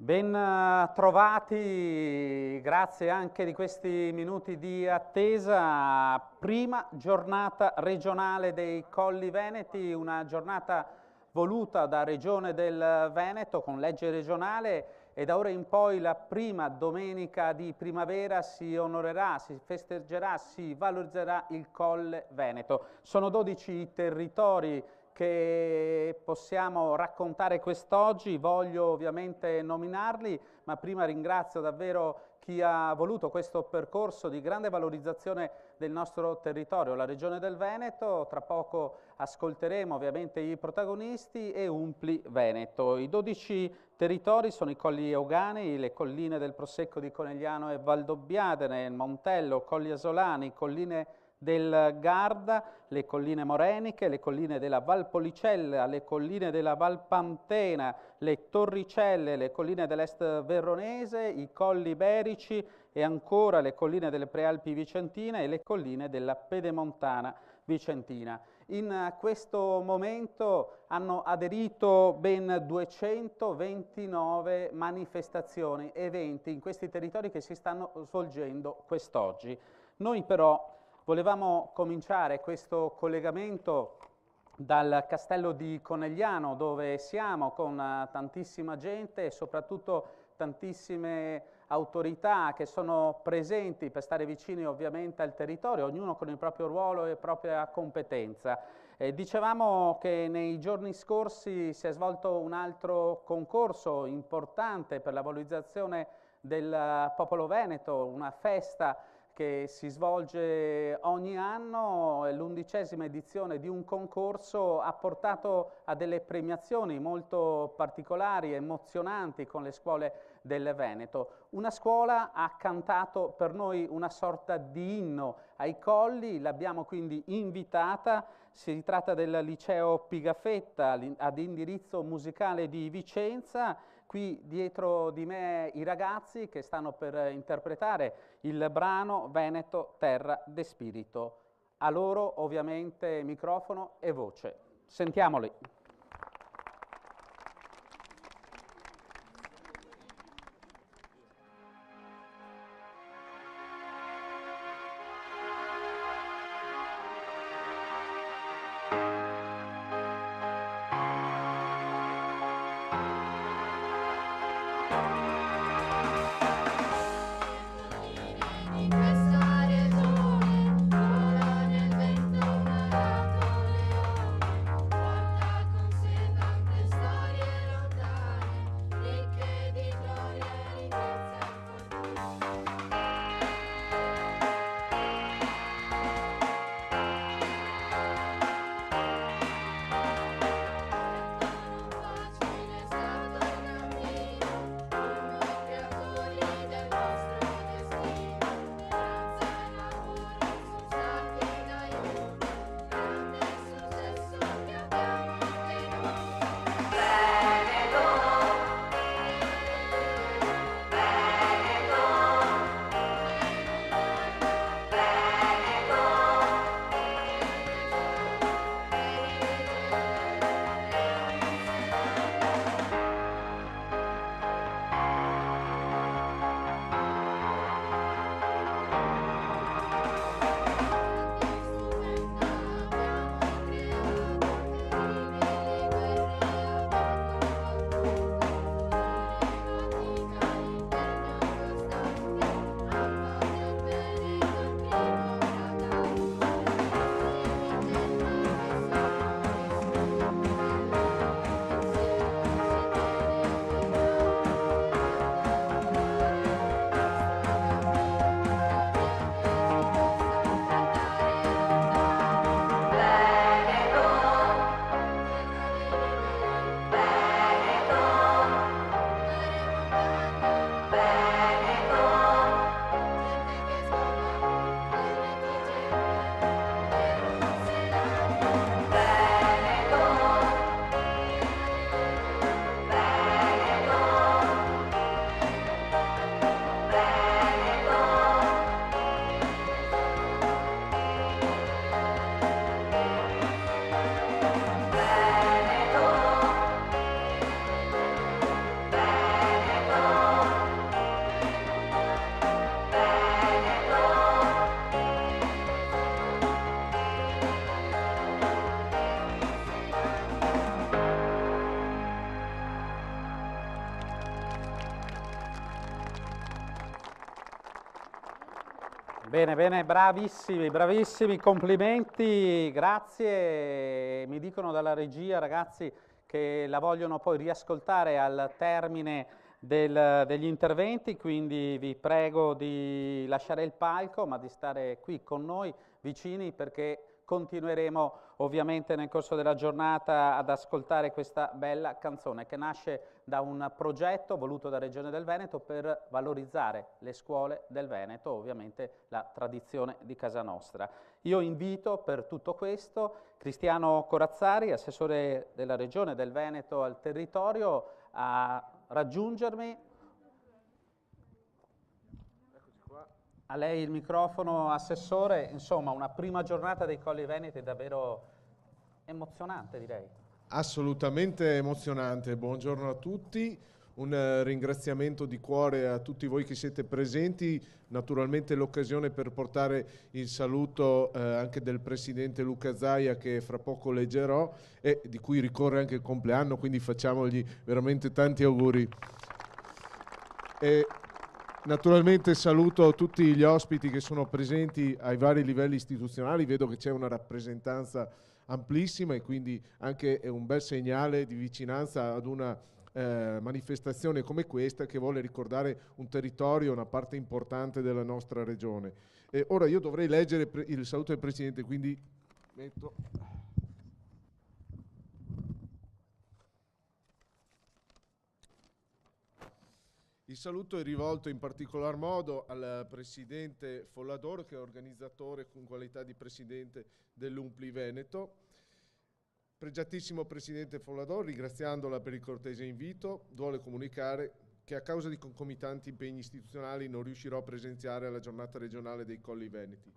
Ben trovati, grazie anche di questi minuti di attesa. Prima giornata regionale dei Colli Veneti, una giornata voluta da Regione del Veneto con legge regionale, e da ora in poi la prima domenica di primavera si onorerà, si festeggerà, si valorizzerà il Colle Veneto. Sono 12 i territori che possiamo raccontare quest'oggi. Voglio ovviamente nominarli, ma prima ringrazio davvero chi ha voluto questo percorso di grande valorizzazione del nostro territorio, la Regione del Veneto. Tra poco ascolteremo ovviamente i protagonisti e Umpli Veneto. I 12 territori sono i Colli Euganei, le colline del Prosecco di Conegliano e Valdobbiadene, il Montello, Colli Asolani, colline del Garda, le colline moreniche, le colline della Valpolicella, le colline della Valpantena, le Torricelle, le colline dell'Est Veronese, i Colli Iberici e ancora le colline delle Prealpi Vicentine e le colline della Pedemontana Vicentina. In questo momento hanno aderito ben 229 manifestazioni, eventi in questi territori che si stanno svolgendo quest'oggi. Noi però volevamo cominciare questo collegamento dal castello di Conegliano, dove siamo con tantissima gente e soprattutto tantissime autorità che sono presenti per stare vicini ovviamente al territorio, ognuno con il proprio ruolo e propria competenza. Dicevamo che nei giorni scorsi si è svolto un altro concorso importante per la valorizzazione del popolo veneto, una festa che si svolge ogni anno. L'11ª edizione di un concorso ha portato a delle premiazioni molto particolari, emozionanti con le scuole del Veneto. Una scuola ha cantato per noi una sorta di inno ai colli, l'abbiamo quindi invitata. Si tratta del liceo Pigafetta ad indirizzo musicale di Vicenza. Qui dietro di me i ragazzi che stanno per interpretare il brano Veneto, terra de spirito. A loro ovviamente microfono e voce. Sentiamoli. Porta Bene, bene, bravissimi, bravissimi, complimenti, grazie. Mi dicono dalla regia, ragazzi, che la vogliono poi riascoltare al termine degli interventi, quindi vi prego di lasciare il palco, ma di stare qui con noi vicini perché continueremo ovviamente nel corso della giornata ad ascoltare questa bella canzone che nasce da un progetto voluto da Regione del Veneto per valorizzare le scuole del Veneto, ovviamente la tradizione di casa nostra. Io invito per tutto questo Cristiano Corazzari, assessore della Regione del Veneto al territorio, a raggiungermi. A lei il microfono, Assessore. Insomma, una prima giornata dei Colli Veneti davvero emozionante, direi. Assolutamente emozionante. Buongiorno a tutti. Un ringraziamento di cuore a tutti voi che siete presenti. Naturalmente l'occasione per portare il saluto anche del Presidente Luca Zaia, che fra poco leggerò e di cui ricorre anche il compleanno, quindi facciamogli veramente tanti auguri. E naturalmente saluto tutti gli ospiti che sono presenti ai vari livelli istituzionali. Vedo che c'è una rappresentanza amplissima e quindi anche è un bel segnale di vicinanza ad una manifestazione come questa che vuole ricordare un territorio, una parte importante della nostra regione. E ora io dovrei leggere il saluto del Presidente, quindi metto... Il saluto è rivolto in particolar modo al Presidente Follador, che è organizzatore con qualità di Presidente dell'Umpli Veneto. Pregiatissimo Presidente Follador, ringraziandola per il cortese invito, vuole comunicare che a causa di concomitanti impegni istituzionali non riuscirò a presenziare alla giornata regionale dei Colli Veneti.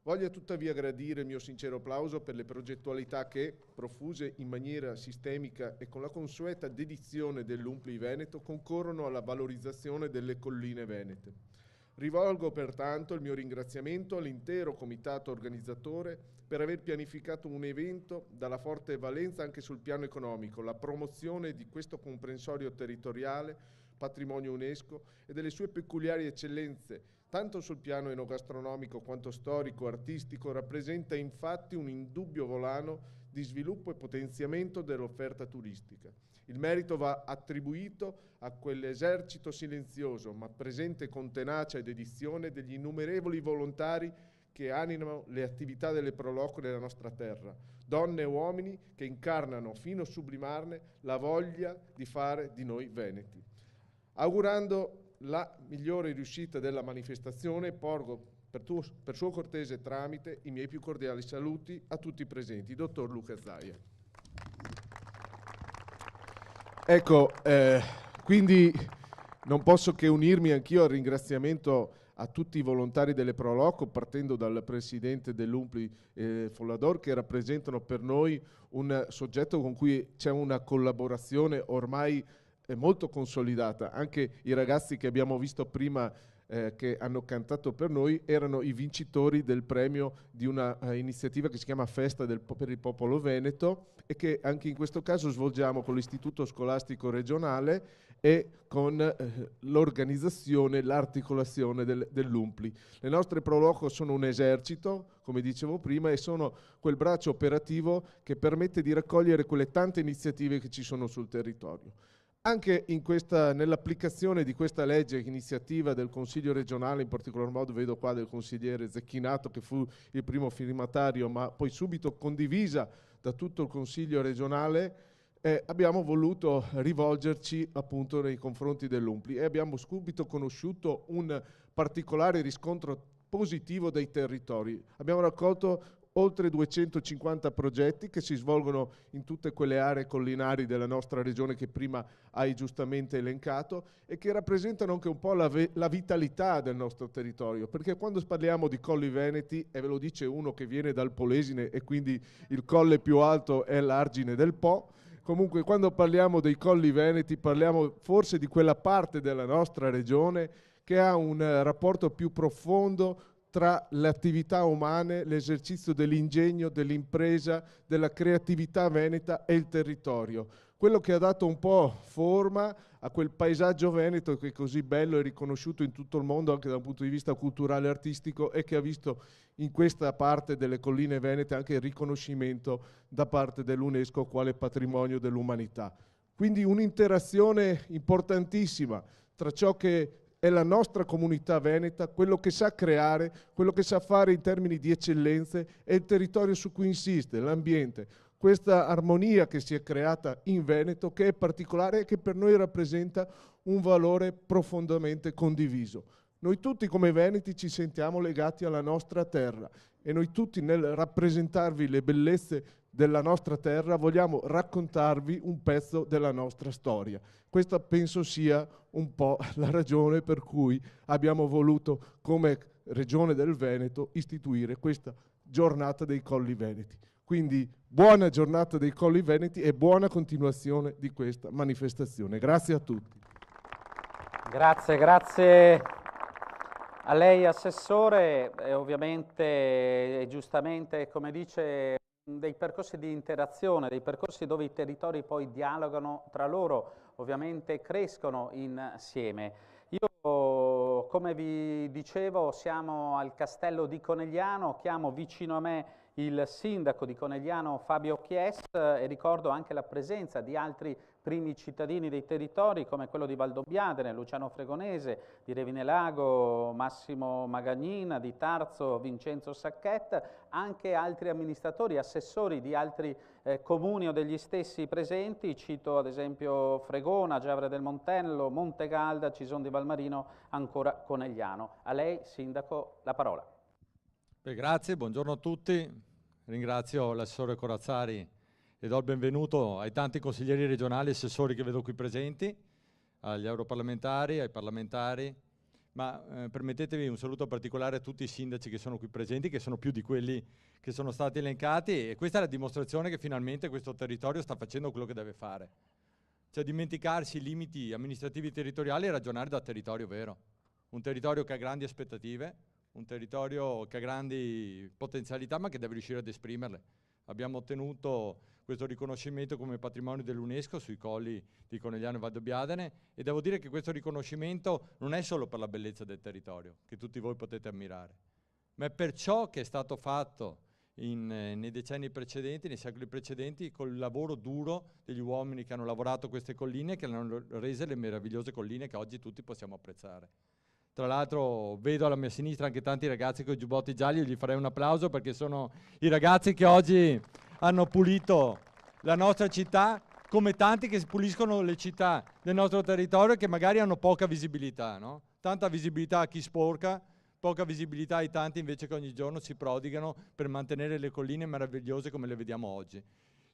Voglio tuttavia gradire il mio sincero applauso per le progettualità che, profuse in maniera sistemica e con la consueta dedizione dell'Umpli Veneto, concorrono alla valorizzazione delle colline venete. Rivolgo pertanto il mio ringraziamento all'intero comitato organizzatore per aver pianificato un evento dalla forte valenza anche sul piano economico, la promozione di questo comprensorio territoriale, patrimonio UNESCO, e delle sue peculiari eccellenze, tanto sul piano enogastronomico quanto storico, artistico, rappresenta infatti un indubbio volano di sviluppo e potenziamento dell'offerta turistica. Il merito va attribuito a quell'esercito silenzioso, ma presente con tenacia e dedizione, degli innumerevoli volontari che animano le attività delle Proloco nella nostra terra, donne e uomini che incarnano fino a sublimarne la voglia di fare di noi veneti. Augurando la migliore riuscita della manifestazione, porgo per suo cortese tramite i miei più cordiali saluti a tutti i presenti. Dottor Luca Zaia. Ecco, quindi non posso che unirmi anch'io al ringraziamento a tutti i volontari delle Proloco, partendo dal Presidente dell'Umpli Follador, che rappresentano per noi un soggetto con cui c'è una collaborazizione ormai molto consolidata. Anche i ragazzi che abbiamo visto prima che hanno cantato per noi erano i vincitori del premio di una iniziativa che si chiama Festa per il Popolo Veneto e che anche in questo caso svolgiamo con l'Istituto Scolastico Regionale e con l'organizzazione, l'articolazione dell'Umpli. Le nostre Proloco sono un esercito, come dicevo prima, e sono quel braccio operativo che permette di raccogliere quelle tante iniziative che ci sono sul territorio. Anche nell'applicazione di questa legge, iniziativa del Consiglio regionale, in particolar modo vedo qua del consigliere Zecchinato che fu il primo firmatario, ma poi subito condivisa da tutto il Consiglio regionale, abbiamo voluto rivolgerci appunto nei confronti dell'Umpli e abbiamo subito conosciuto un particolare riscontro positivo dei territori. Abbiamo raccolto oltre 250 progetti che si svolgono in tutte quelle aree collinari della nostra regione che prima hai giustamente elencato e che rappresentano anche un po' la vitalità del nostro territorio, perché quando parliamo di Colli Veneti, e ve lo dice uno che viene dal Polesine e quindi il colle più alto è l'Argine del Po, comunque quando parliamo dei Colli Veneti parliamo forse di quella parte della nostra regione che ha un rapporto più profondo tra le attività umane, l'esercizio dell'ingegno, dell'impresa, della creatività veneta e il territorio. quello che ha dato un po' forma a quel paesaggio veneto che è così bello e riconosciuto in tutto il mondo anche da un punto di vista culturale e artistico, e che ha visto in questa parte delle colline venete anche il riconoscimento da parte dell'UNESCO quale patrimonio dell'umanità. Quindi un'interazione importantissima tra ciò che è la nostra comunità veneta, quello che sa creare, quello che sa fare in termini di eccellenze, e il territorio su cui insiste, l'ambiente. Questa armonia che si è creata in Veneto, che è particolare e che per noi rappresenta un valore profondamente condiviso. Noi tutti come veneti ci sentiamo legati alla nostra terra, e noi tutti nel rappresentarvi le bellezze della nostra terra vogliamo raccontarvi un pezzo della nostra storia. Questa penso sia un po' la ragione per cui abbiamo voluto come Regione del Veneto istituire questa giornata dei Colli Veneti. Quindi buona giornata dei Colli Veneti e buona continuazione di questa manifestazione. Grazie a tutti. Grazie a lei, Assessore. Ovviamente, giustamente, come dice, dei percorsi di interazione, dei percorsi dove i territori poi dialogano tra loro, ovviamente crescono insieme. Io, come vi dicevo, siamo al Castello di Conegliano, chiamo vicino a me il sindaco di Conegliano Fabio Chies, e ricordo anche la presenza di altri primi cittadini dei territori come quello di Valdobbiadene, Luciano Fregonese, di Revinelago, Massimo Magagnina, di Tarzo, Vincenzo Sacchetta, anche altri amministratori, assessori di altri comuni o degli stessi presenti. Cito ad esempio Fregona, Giavre del Montello, Montegalda, Cison di Valmarino, ancora Conegliano. A lei, Sindaco, la parola. Grazie, buongiorno a tutti. Ringrazio l'assessore Corazzari e do il benvenuto ai tanti consiglieri regionali e assessori che vedo qui presenti, agli europarlamentari, ai parlamentari, ma permettetevi un saluto particolare a tutti i sindaci che sono qui presenti, che sono più di quelli che sono stati elencati, e questa è la dimostrazione che finalmente questo territorio sta facendo quello che deve fare. Cioè dimenticarsi i limiti amministrativi territoriali e ragionare da territorio vero. Un territorio che ha grandi aspettative, un territorio che ha grandi potenzialità ma che deve riuscire ad esprimerle. Abbiamo ottenuto questo riconoscimento come patrimonio dell'UNESCO sui colli di Conegliano e Valdobbiadene, e devo dire che questo riconoscimento non è solo per la bellezza del territorio, che tutti voi potete ammirare, ma è per ciò che è stato fatto nei decenni precedenti, nei secoli precedenti, col lavoro duro degli uomini che hanno lavorato queste colline e che le hanno rese le meravigliose colline che oggi tutti possiamo apprezzare. Tra l'altro vedo alla mia sinistra anche tanti ragazzi con i giubbotti gialli, io gli farei un applauso perché sono i ragazzi che oggi hanno pulito la nostra città, come tanti che puliscono le città del nostro territorio e che magari hanno poca visibilità, no? Tanta visibilità a chi sporca, poca visibilità ai tanti invece che ogni giorno si prodigano per mantenere le colline meravigliose come le vediamo oggi.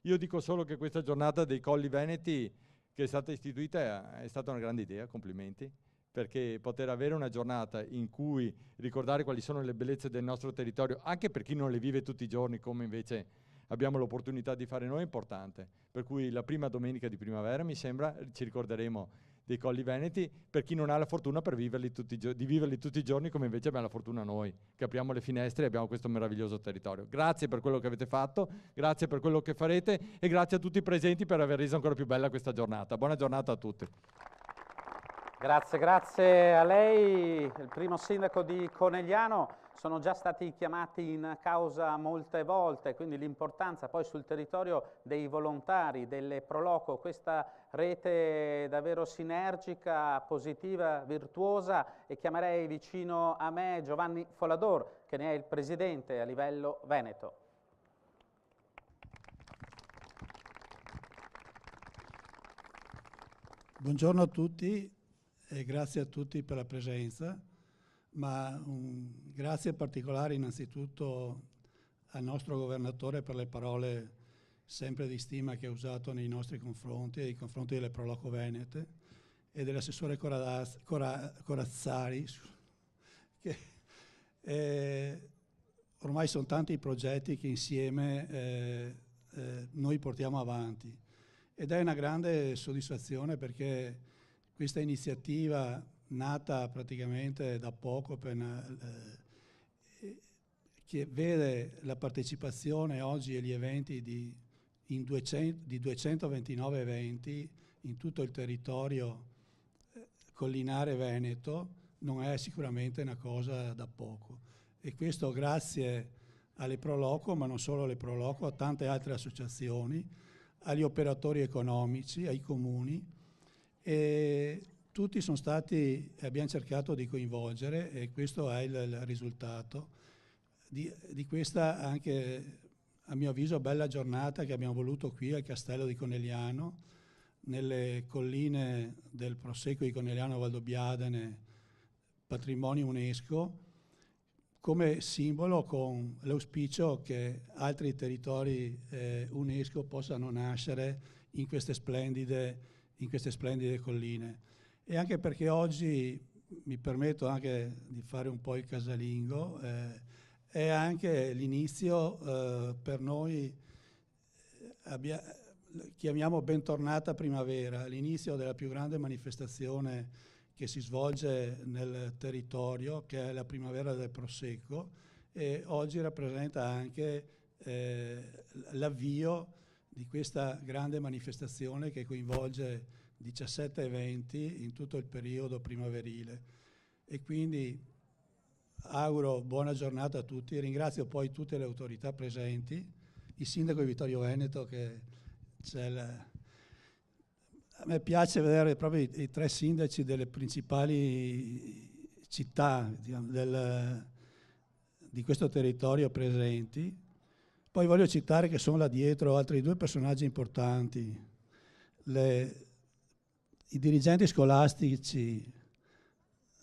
Io dico solo che questa giornata dei Colli Veneti che è stata istituita è stata una grande idea, complimenti, perché poter avere una giornata in cui ricordare quali sono le bellezze del nostro territorio, anche per chi non le vive tutti i giorni come invece abbiamo l'opportunità di fare noi, è importante. Per cui la prima domenica di primavera, mi sembra, ci ricorderemo dei Colli Veneti, per chi non ha la fortuna di viverli tutti i giorni come invece abbiamo la fortuna noi, che apriamo le finestre e abbiamo questo meraviglioso territorio. Grazie per quello che avete fatto, grazie per quello che farete e grazie a tutti i presenti per aver reso ancora più bella questa giornata. Buona giornata a tutti. Grazie a lei, il primo sindaco di Conegliano. Sono già stati chiamati in causa molte volte, quindi l'importanza poi sul territorio dei volontari, delle Proloco, questa rete davvero sinergica, positiva, virtuosa, e chiamerei vicino a me Giovanni Folador, che ne è il presidente a livello veneto. Buongiorno a tutti e grazie a tutti per la presenza, ma un grazie particolare innanzitutto al nostro governatore per le parole sempre di stima che ha usato nei nostri confronti, nei confronti delle Proloco Venete, e dell'assessore Corazzari, che ormai sono tanti i progetti che insieme noi portiamo avanti, ed è una grande soddisfazione perché questa iniziativa nata praticamente da poco che vede la partecipazione oggi agli eventi di 229 eventi in tutto il territorio collinare veneto non è sicuramente una cosa da poco. E questo grazie alle Proloco, ma non solo alle Proloco, a tante altre associazioni, agli operatori economici, ai comuni, e tutti sono stati, abbiamo cercato di coinvolgere, e questo è il risultato di questa anche, a mio avviso, bella giornata che abbiamo voluto qui al Castello di Conegliano, nelle colline del Prosecco di Conegliano Valdobbiadene, patrimonio UNESCO, come simbolo, con l'auspicio che altri territori UNESCO possano nascere in queste splendide colline. E anche perché oggi, mi permetto anche di fare un po' il casalingo, è anche l'inizio per noi, chiamiamo Bentornata Primavera, l'inizio della più grande manifestazione che si svolge nel territorio, che è la Primavera del Prosecco, e oggi rappresenta anche l'avvio di questa grande manifestazione che coinvolge 17 eventi in tutto il periodo primaverile. E quindi auguro buona giornata a tutti, ringrazio poi tutte le autorità presenti, il sindaco di Vittorio Veneto, che c'è a me piace vedere proprio i tre sindaci delle principali città, diciamo, di questo territorio presenti. Poi voglio citare che sono là dietro altri due personaggi importanti, i dirigenti scolastici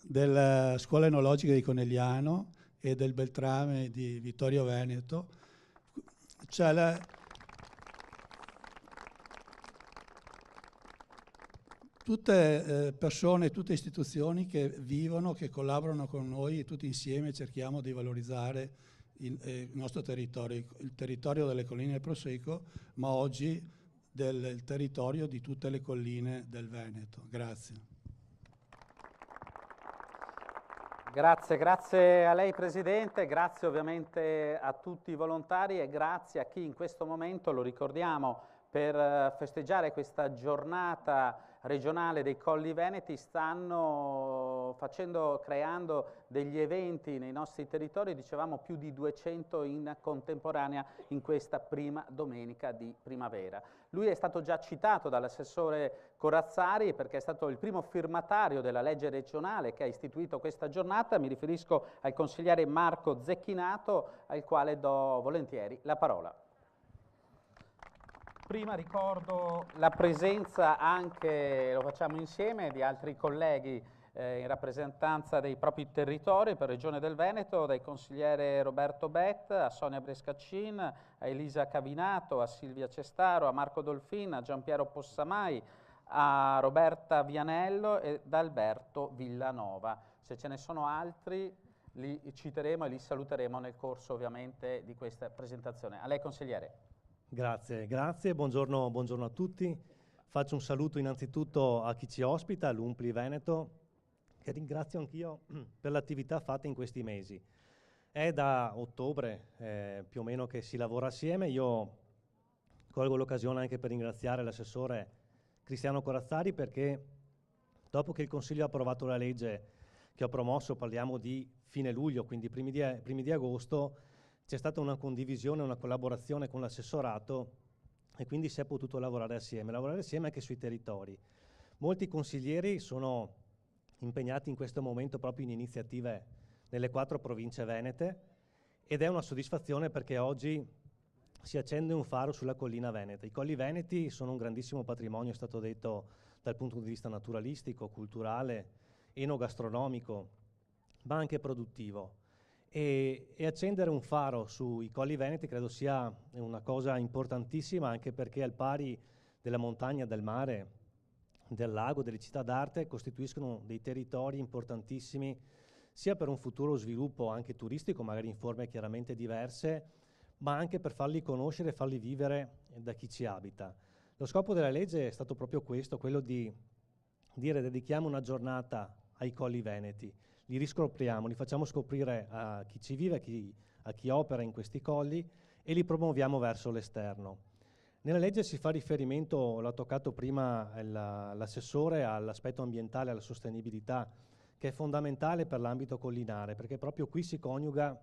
della Scuola Enologica di Conegliano e del Beltrame di Vittorio Veneto. C'è tutte persone, tutte istituzioni che vivono, che collaborano con noi, e tutti insieme cerchiamo di valorizzare il nostro territorio, il territorio delle colline del Prosecco, ma oggi del territorio di tutte le colline del Veneto. Grazie. Grazie a lei Presidente, grazie ovviamente a tutti i volontari e grazie a chi in questo momento, lo ricordiamo, per festeggiare questa giornata regionale dei Colli Veneti stanno creando degli eventi nei nostri territori, dicevamo più di 200 in contemporanea in questa prima domenica di primavera. Lui è stato già citato dall'assessore Corazzari perché è stato il primo firmatario della legge regionale che ha istituito questa giornata, mi riferisco al consigliere Marco Zecchinato, al quale do volentieri la parola. Prima ricordo la presenza anche, lo facciamo insieme, di altri colleghi in rappresentanza dei propri territori per Regione del Veneto, dal consigliere Roberto Bett, a Sonia Brescaccin, a Elisa Cavinato, a Silvia Cestaro, a Marco Dolfin, a Giampiero Possamai, a Roberta Vianello e da Alberto Villanova. Se ce ne sono altri li citeremo e li saluteremo nel corso ovviamente di questa presentazione. A lei consigliere. Grazie, buongiorno a tutti. Faccio un saluto innanzitutto a chi ci ospita, l'Umpli Veneto, che ringrazio anch'io per l'attività fatta in questi mesi. È da ottobre più o meno che si lavora assieme. Io colgo l'occasione anche per ringraziare l'assessore Cristiano Corazzari perché dopo che il Consiglio ha approvato la legge che ho promosso, parliamo di fine luglio, quindi primi di agosto, c'è stata una condivisione, una collaborazione con l'assessorato e quindi si è potuto lavorare assieme anche sui territori. Molti consiglieri sono impegnati in questo momento proprio in iniziative nelle 4 province venete ed è una soddisfazione perché oggi si accende un faro sulla collina veneta. I Colli Veneti sono un grandissimo patrimonio, è stato detto, dal punto di vista naturalistico, culturale, enogastronomico, ma anche produttivo. E accendere un faro sui Colli Veneti credo sia una cosa importantissima anche perché al pari della montagna, del mare, del lago, delle città d'arte costituiscono dei territori importantissimi sia per un futuro sviluppo anche turistico, magari in forme chiaramente diverse, ma anche per farli conoscere e farli vivere da chi ci abita. Lo scopo della legge è stato proprio questo, quello di dire dedichiamo una giornata ai Colli Veneti, li riscopriamo, li facciamo scoprire a chi ci vive, a chi opera in questi colli e li promuoviamo verso l'esterno. Nella legge si fa riferimento, l'ha toccato prima l'assessore, all'aspetto ambientale, alla sostenibilità, che è fondamentale per l'ambito collinare, perché proprio qui si coniuga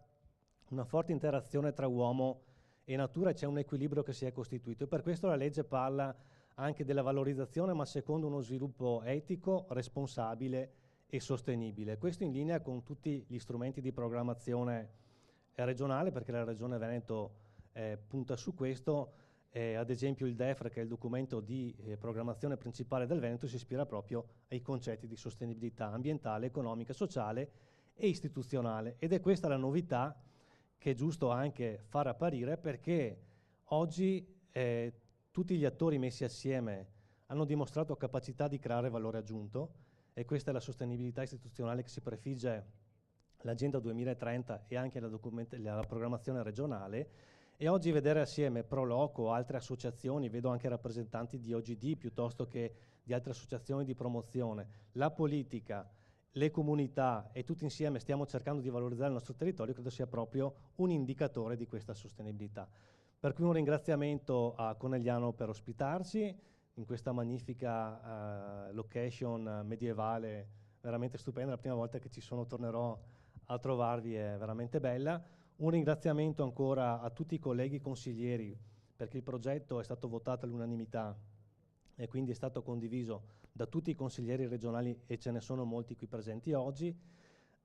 una forte interazione tra uomo e natura e c'è un equilibrio che si è costituito. E per questo la legge parla anche della valorizzazione, ma secondo uno sviluppo etico, responsabile e sostenibile. Questo in linea con tutti gli strumenti di programmazione regionale, perché la Regione Veneto punta su questo. Ad esempio il DEFR, che è il documento di programmazione principale del Veneto, si ispira proprio ai concetti di sostenibilità ambientale, economica, sociale e istituzionale. Ed è questa la novità che è giusto anche far apparire, perché oggi tutti gli attori messi assieme hanno dimostrato capacità di creare valore aggiunto, e questa è la sostenibilità istituzionale che si prefigge l'Agenda 2030 e anche la programmazione regionale. E oggi vedere assieme Proloco, altre associazioni, vedo anche rappresentanti di OGD piuttosto che di altre associazioni di promozione, la politica, le comunità, e tutti insieme stiamo cercando di valorizzare il nostro territorio, credo sia proprio un indicatore di questa sostenibilità. Per cui un ringraziamento a Conegliano per ospitarci in questa magnifica location medievale, veramente stupenda. La prima volta che ci sono tornerò a trovarvi, è veramente bella. Un ringraziamento ancora a tutti i colleghi consiglieri, perché il progetto è stato votato all'unanimità e quindi è stato condiviso da tutti i consiglieri regionali, e ce ne sono molti qui presenti oggi.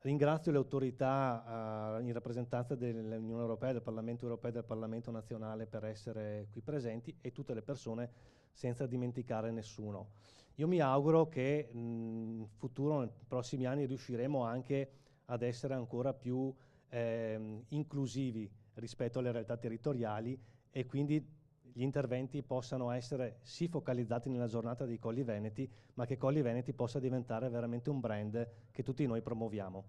Ringrazio le autorità in rappresentanza dell'Unione Europea, del Parlamento Europeo e del Parlamento Nazionale per essere qui presenti, e tutte le persone, senza dimenticare nessuno. Io mi auguro che in futuro, nei prossimi anni, riusciremo anche ad essere ancora più inclusivi rispetto alle realtà territoriali, e quindi gli interventi possano essere sì focalizzati nella giornata dei Colli Veneti, ma che Colli Veneti possa diventare veramente un brand che tutti noi promuoviamo.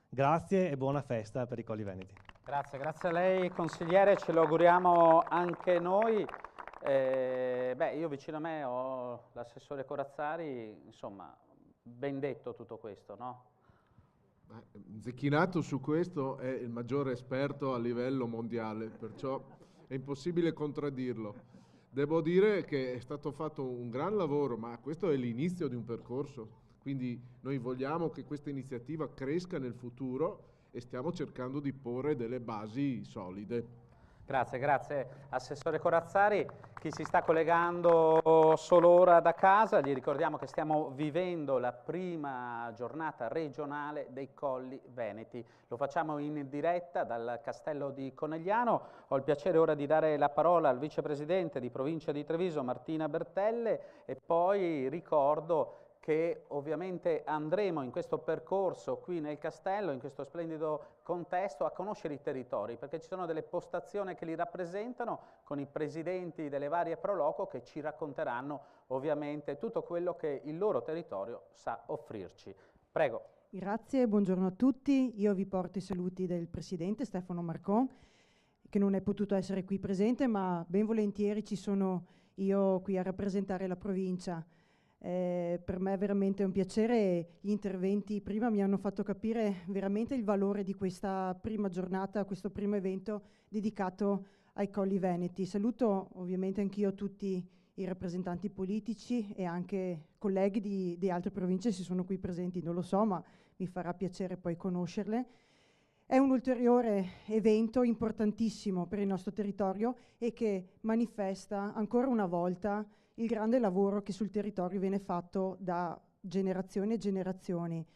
Grazie e buona festa per i Colli Veneti. Grazie a lei consigliere, ce lo auguriamo anche noi. Io vicino a me ho l'assessore Corazzari, insomma, ben detto tutto questo, no? Zecchinato su questo è il maggiore esperto a livello mondiale, perciò è impossibile contraddirlo. Devo dire che è stato fatto un gran lavoro, ma questo è l'inizio di un percorso, quindi noi vogliamo che questa iniziativa cresca nel futuro e stiamo cercando di porre delle basi solide. Grazie Assessore Corazzari. Chi si sta collegando solo ora da casa, gli ricordiamo che stiamo vivendo la prima giornata regionale dei Colli Veneti. Lo facciamo in diretta dal Castello di Conegliano. Ho il piacere ora di dare la parola al vicepresidente di Provincia di Treviso, Martina Bertelle, e poi ricordo che ovviamente andremo in questo percorso qui nel castello, in questo splendido contesto, a conoscere i territori, perché ci sono delle postazioni che li rappresentano con i presidenti delle varie Proloco che ci racconteranno ovviamente tutto quello che il loro territorio sa offrirci. Prego. Grazie, buongiorno a tutti. Io vi porto i saluti del presidente Stefano Marcon, che non è potuto essere qui presente, ma ben volentieri ci sono io qui a rappresentare la provincia. Per me è veramente un piacere, e gli interventi prima mi hanno fatto capire veramente il valore di questa prima giornata, questo primo evento dedicato ai Colli Veneti. Saluto ovviamente anch'io tutti i rappresentanti politici e anche colleghi di altre province, se sono qui presenti non lo so, ma mi farà piacere poi conoscerle. È un ulteriore evento importantissimo per il nostro territorio e che manifesta ancora una volta il grande lavoro che sul territorio viene fatto da generazioni e generazioni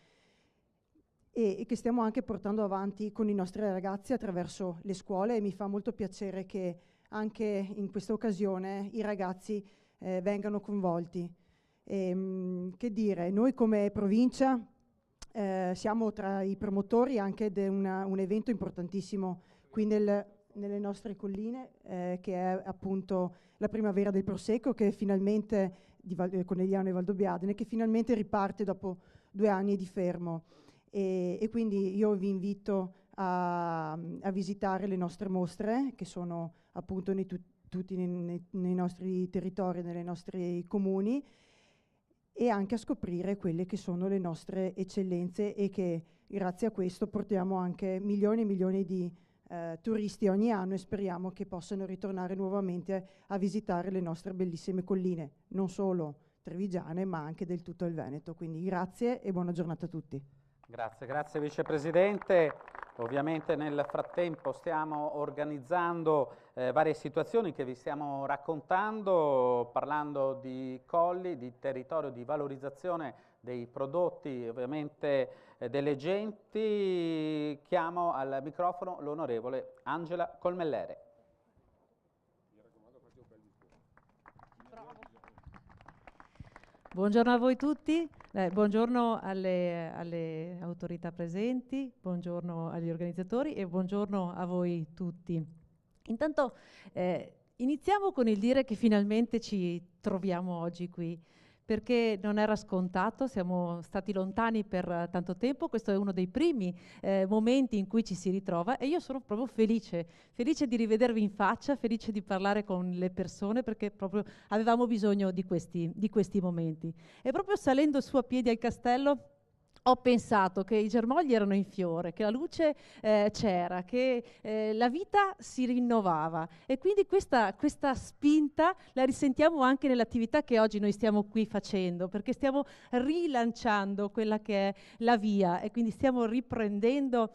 e che stiamo anche portando avanti con i nostri ragazzi attraverso le scuole, e mi fa molto piacere che anche in questa occasione i ragazzi vengano coinvolti. Che dire, noi come provincia siamo tra i promotori anche di un evento importantissimo qui nelle nostre colline, che è appunto la primavera del Prosecco, che finalmente di Conegliano e Valdobbiadene, che finalmente riparte dopo 2 anni di fermo, e quindi io vi invito a visitare le nostre mostre, che sono appunto tutti nei nostri territori, nei nostri comuni, e anche a scoprire quelle che sono le nostre eccellenze, e che grazie a questo portiamo anche milioni e milioni di turisti ogni anno e speriamo che possano ritornare nuovamente a visitare le nostre bellissime colline, non solo trevigiane ma anche del tutto il Veneto. Quindi grazie e buona giornata a tutti. Grazie Vicepresidente. Ovviamente nel frattempo stiamo organizzando varie situazioni che vi stiamo raccontando, parlando di colli, di territorio, di valorizzazione dei prodotti, ovviamente delle genti. Chiamo al microfono l'onorevole Angela Colmellere. Buongiorno a voi tutti, buongiorno alle autorità presenti, buongiorno agli organizzatori e buongiorno a voi tutti. Intanto iniziamo con il dire che finalmente ci troviamo oggi qui, perché non era scontato, siamo stati lontani per tanto tempo, questo è uno dei primi momenti in cui ci si ritrova e io sono proprio felice di rivedervi in faccia, felice di parlare con le persone perché proprio avevamo bisogno di questi momenti. E proprio salendo su a piedi al castello ho pensato che i germogli erano in fiore, che la luce c'era, che la vita si rinnovava e quindi questa spinta la risentiamo anche nell'attività che oggi noi stiamo qui facendo, perché stiamo rilanciando quella che è la via e quindi stiamo riprendendo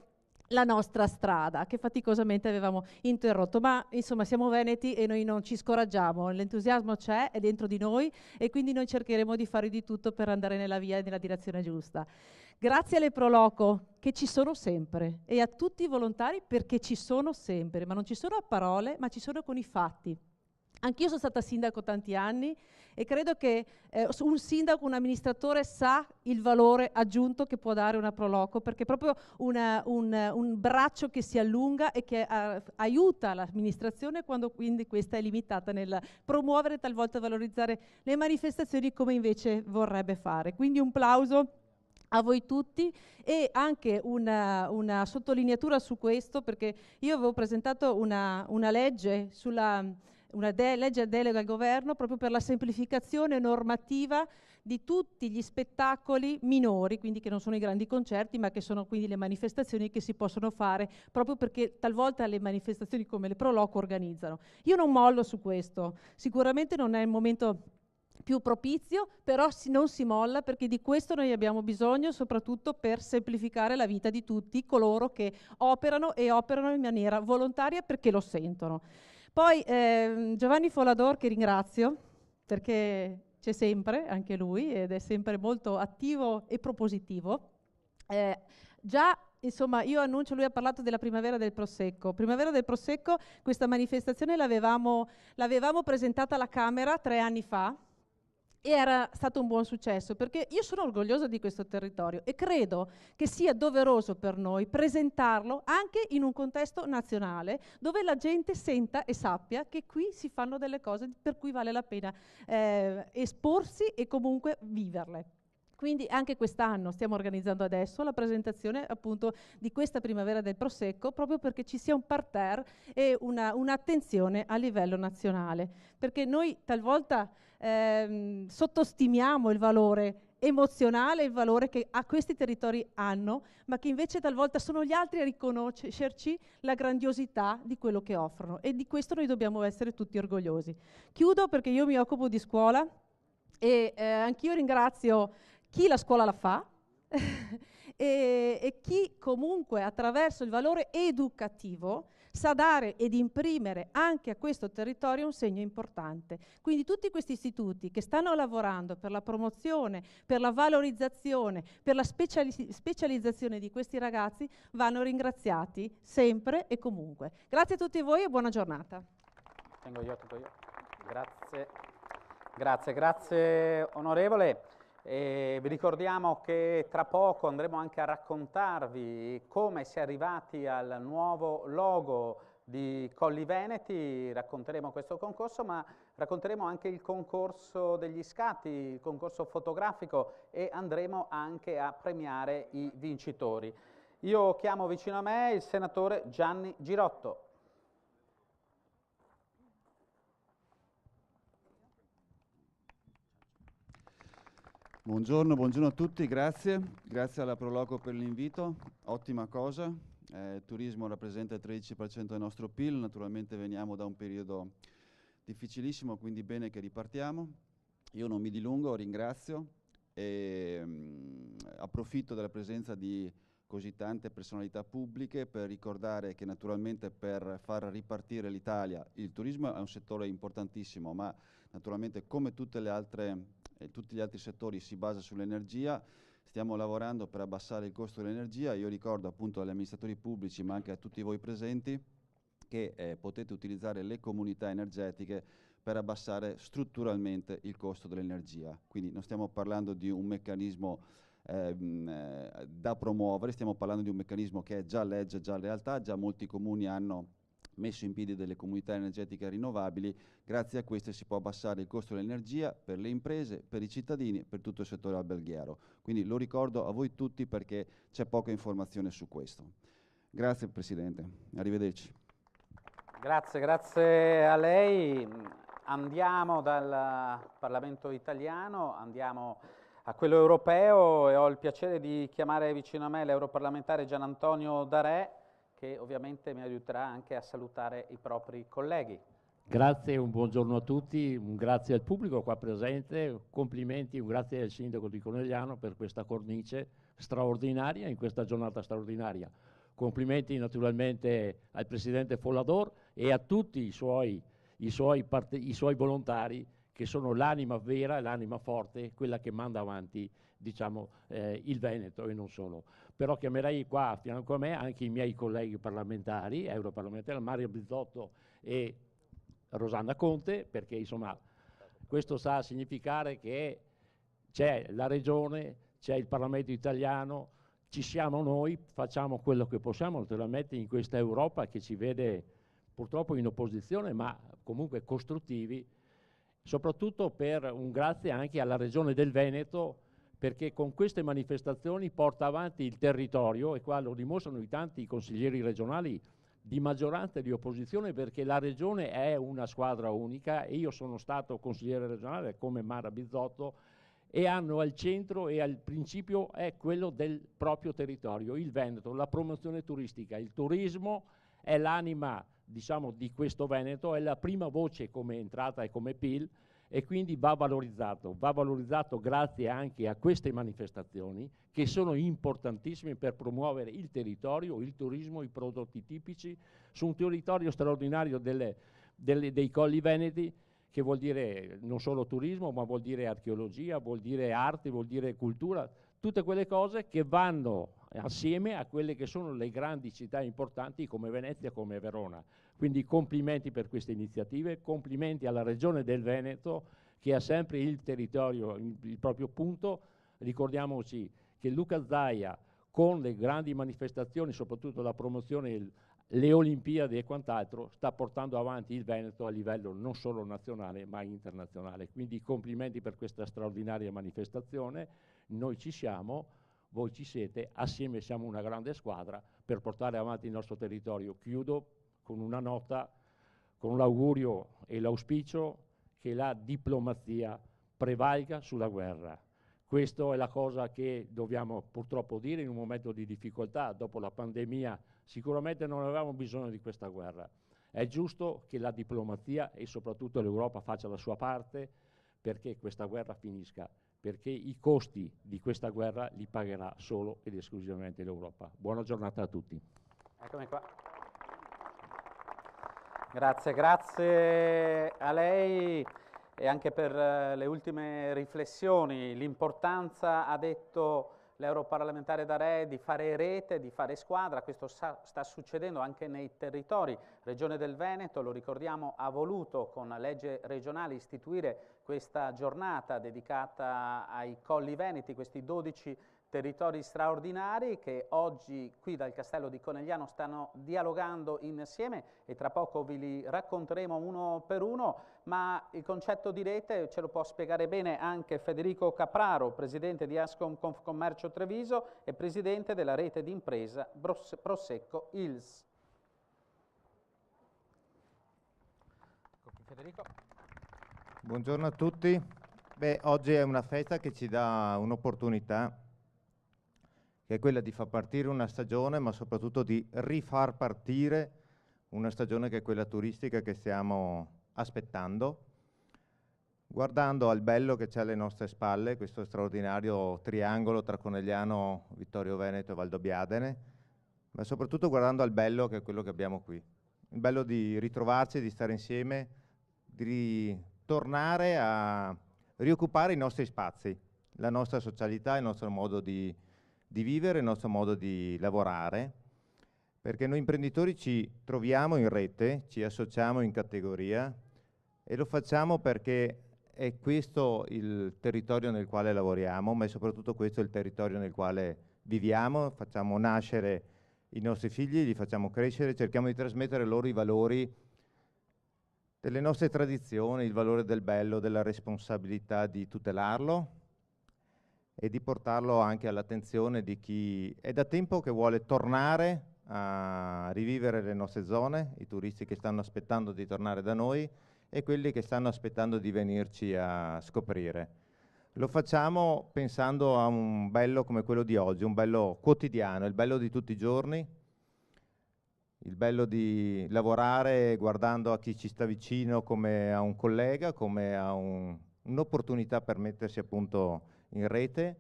la nostra strada che faticosamente avevamo interrotto, ma insomma siamo veneti e noi non ci scoraggiamo, l'entusiasmo c'è, è dentro di noi e quindi noi cercheremo di fare di tutto per andare nella via e nella direzione giusta. Grazie alle Proloco che ci sono sempre e a tutti i volontari perché ci sono sempre, ma non ci sono a parole, ma ci sono con i fatti. Anch'io sono stata sindaco tanti anni e credo che un sindaco, un amministratore sa il valore aggiunto che può dare una Proloco, perché è proprio un braccio che si allunga e che aiuta l'amministrazione quando quindi questa è limitata nel promuovere, talvolta valorizzare le manifestazioni come invece vorrebbe fare. Quindi un plauso a voi tutti e anche una sottolineatura su questo, perché io avevo presentato una legge legge a delega al governo proprio per la semplificazione normativa di tutti gli spettacoli minori, quindi che non sono i grandi concerti, ma che sono quindi le manifestazioni che si possono fare proprio perché talvolta le manifestazioni come le Proloco organizzano. Io non mollo su questo, sicuramente non è il momento più propizio, però non si molla perché di questo noi abbiamo bisogno soprattutto per semplificare la vita di tutti coloro che operano e operano in maniera volontaria perché lo sentono. Poi Giovanni Follador, che ringrazio perché c'è sempre anche lui ed è sempre molto attivo e propositivo. Già insomma io annuncio, lui ha parlato della Primavera del Prosecco. Primavera del Prosecco, questa manifestazione l'avevamo presentata alla Camera 3 anni fa e era stato un buon successo perché io sono orgogliosa di questo territorio e credo che sia doveroso per noi presentarlo anche in un contesto nazionale dove la gente senta e sappia che qui si fanno delle cose per cui vale la pena esporsi e comunque viverle. Quindi anche quest'anno stiamo organizzando adesso la presentazione appunto di questa Primavera del Prosecco proprio perché ci sia un parterre e un'attenzione a livello nazionale, perché noi talvolta sottostimiamo il valore emozionale, il valore che questi territori hanno, ma che invece talvolta sono gli altri a riconoscerci la grandiosità di quello che offrono e di questo noi dobbiamo essere tutti orgogliosi. Chiudo perché io mi occupo di scuola e anch'io ringrazio chi la scuola la fa e chi comunque attraverso il valore educativo sa dare ed imprimere anche a questo territorio un segno importante. Quindi tutti questi istituti che stanno lavorando per la promozione, per la valorizzazione, per la specializzazione di questi ragazzi vanno ringraziati sempre e comunque. Grazie a tutti voi e buona giornata. Tengo io. Grazie onorevole. E vi ricordiamo che tra poco andremo anche a raccontarvi come si è arrivati al nuovo logo di Colli Veneti. Racconteremo questo concorso, ma racconteremo anche il concorso degli scatti, il concorso fotografico e andremo anche a premiare i vincitori. Io chiamo vicino a me il senatore Gianni Girotto. Buongiorno a tutti, grazie alla Proloco per l'invito, ottima cosa, il turismo rappresenta il 13% del nostro PIL, naturalmente veniamo da un periodo difficilissimo, quindi bene che ripartiamo. Io non mi dilungo, ringrazio e approfitto della presenza di così tante personalità pubbliche per ricordare che naturalmente per far ripartire l'Italia, il turismo è un settore importantissimo, ma naturalmente come tutti gli altri settori si basa sull'energia. Stiamo lavorando per abbassare il costo dell'energia. Io ricordo appunto agli amministratori pubblici, ma anche a tutti voi presenti, che potete utilizzare le comunità energetiche per abbassare strutturalmente il costo dell'energia. Quindi non stiamo parlando di un meccanismo da promuovere, stiamo parlando di un meccanismo che è già legge, già realtà, già molti comuni hanno messo in piedi delle comunità energetiche rinnovabili. Grazie a queste si può abbassare il costo dell'energia per le imprese, per i cittadini, per tutto il settore alberghiero. Quindi lo ricordo a voi tutti perché c'è poca informazione su questo. Grazie Presidente, arrivederci. Grazie a lei. Andiamo dal Parlamento italiano, andiamo a quello europeo e ho il piacere di chiamare vicino a me l'europarlamentare Gian Antonio D'Arè, che ovviamente mi aiuterà anche a salutare i propri colleghi. Grazie, un buongiorno a tutti, un grazie al pubblico qua presente, complimenti, un grazie al Sindaco di Conegliano per questa cornice straordinaria, in questa giornata straordinaria. Complimenti naturalmente al Presidente Follador e a tutti i suoi volontari che sono l'anima vera, l'anima forte, quella che manda avanti, diciamo, il Veneto e non solo. Però chiamerei qua a fianco a me anche i miei colleghi parlamentari, europarlamentari, Mario Bizzotto e Rosanna Conte, perché insomma questo sta a significare che c'è la Regione, c'è il Parlamento italiano, ci siamo noi, facciamo quello che possiamo naturalmente in questa Europa che ci vede purtroppo in opposizione, ma comunque costruttivi, soprattutto per un grazie anche alla Regione del Veneto, perché con queste manifestazioni porta avanti il territorio, e qua lo dimostrano i tanti consiglieri regionali di maggioranza e di opposizione, perché la Regione è una squadra unica e io sono stato consigliere regionale come Mara Bizzotto e hanno al centro e al principio è quello del proprio territorio, il Veneto, la promozione turistica. Il turismo è l'anima, diciamo, di questo Veneto, è la prima voce come entrata e come PIL e quindi va valorizzato grazie anche a queste manifestazioni che sono importantissime per promuovere il territorio, il turismo, i prodotti tipici su un territorio straordinario dei Colli Veneti, che vuol dire non solo turismo, ma vuol dire archeologia, vuol dire arte, vuol dire cultura, tutte quelle cose che vanno assieme a quelle che sono le grandi città importanti come Venezia, come Verona. Quindi complimenti per queste iniziative, complimenti alla Regione del Veneto che ha sempre il territorio, il proprio punto. Ricordiamoci che Luca Zaia con le grandi manifestazioni, soprattutto la promozione, le Olimpiadi e quant'altro, sta portando avanti il Veneto a livello non solo nazionale ma internazionale. Quindi complimenti per questa straordinaria manifestazione. Noi ci siamo, voi ci siete, assieme siamo una grande squadra per portare avanti il nostro territorio. Chiudo con una nota, con l'augurio e l'auspicio che la diplomazia prevalga sulla guerra. Questa è la cosa che dobbiamo purtroppo dire in un momento di difficoltà. Dopo la pandemia sicuramente non avevamo bisogno di questa guerra. È giusto che la diplomazia e soprattutto l'Europa faccia la sua parte perché questa guerra finisca, perché i costi di questa guerra li pagherà solo ed esclusivamente l'Europa. Buona giornata a tutti. Eccomi qua. Grazie a lei e anche per le ultime riflessioni. L'importanza, ha detto l'europarlamentare D'Arè, di fare rete, di fare squadra. Questo sta succedendo anche nei territori. Regione del Veneto, lo ricordiamo, ha voluto con legge regionale istituire questa giornata dedicata ai Colli Veneti, questi 12 territori straordinari che oggi qui dal Castello di Conegliano stanno dialogando insieme e tra poco vi li racconteremo uno per uno, ma il concetto di rete ce lo può spiegare bene anche Federico Capraro, presidente di Ascom Confcommercio Treviso e presidente della rete di impresa Prosecco ILS. Federico. Buongiorno a tutti. Beh, oggi è una festa che ci dà un'opportunità, che che è quella di far partire una stagione, ma soprattutto di rifar partire una stagione che è quella turistica che stiamo aspettando, guardando al bello che c'è alle nostre spalle, questo straordinario triangolo tra Conegliano, Vittorio Veneto e Valdobbiadene, ma soprattutto guardando al bello che è quello che abbiamo qui. Il bello di ritrovarci, di stare insieme, di tornare a rioccupare i nostri spazi, la nostra socialità, il nostro modo di vivere, il nostro modo di lavorare, perché noi imprenditori ci troviamo in rete, ci associamo in categoria e lo facciamo perché è questo il territorio nel quale lavoriamo, ma è soprattutto questo il territorio nel quale viviamo, facciamo nascere i nostri figli, li facciamo crescere, cerchiamo di trasmettere loro i valori delle nostre tradizioni, il valore del bello, della responsabilità di tutelarlo e di portarlo anche all'attenzione di chi è da tempo che vuole tornare a rivivere le nostre zone, i turisti che stanno aspettando di tornare da noi e quelli che stanno aspettando di venirci a scoprire. Lo facciamo pensando a un bello come quello di oggi, un bello quotidiano, il bello di tutti i giorni, il bello di lavorare guardando a chi ci sta vicino come a un collega, come a un'opportunità per mettersi appunto in rete,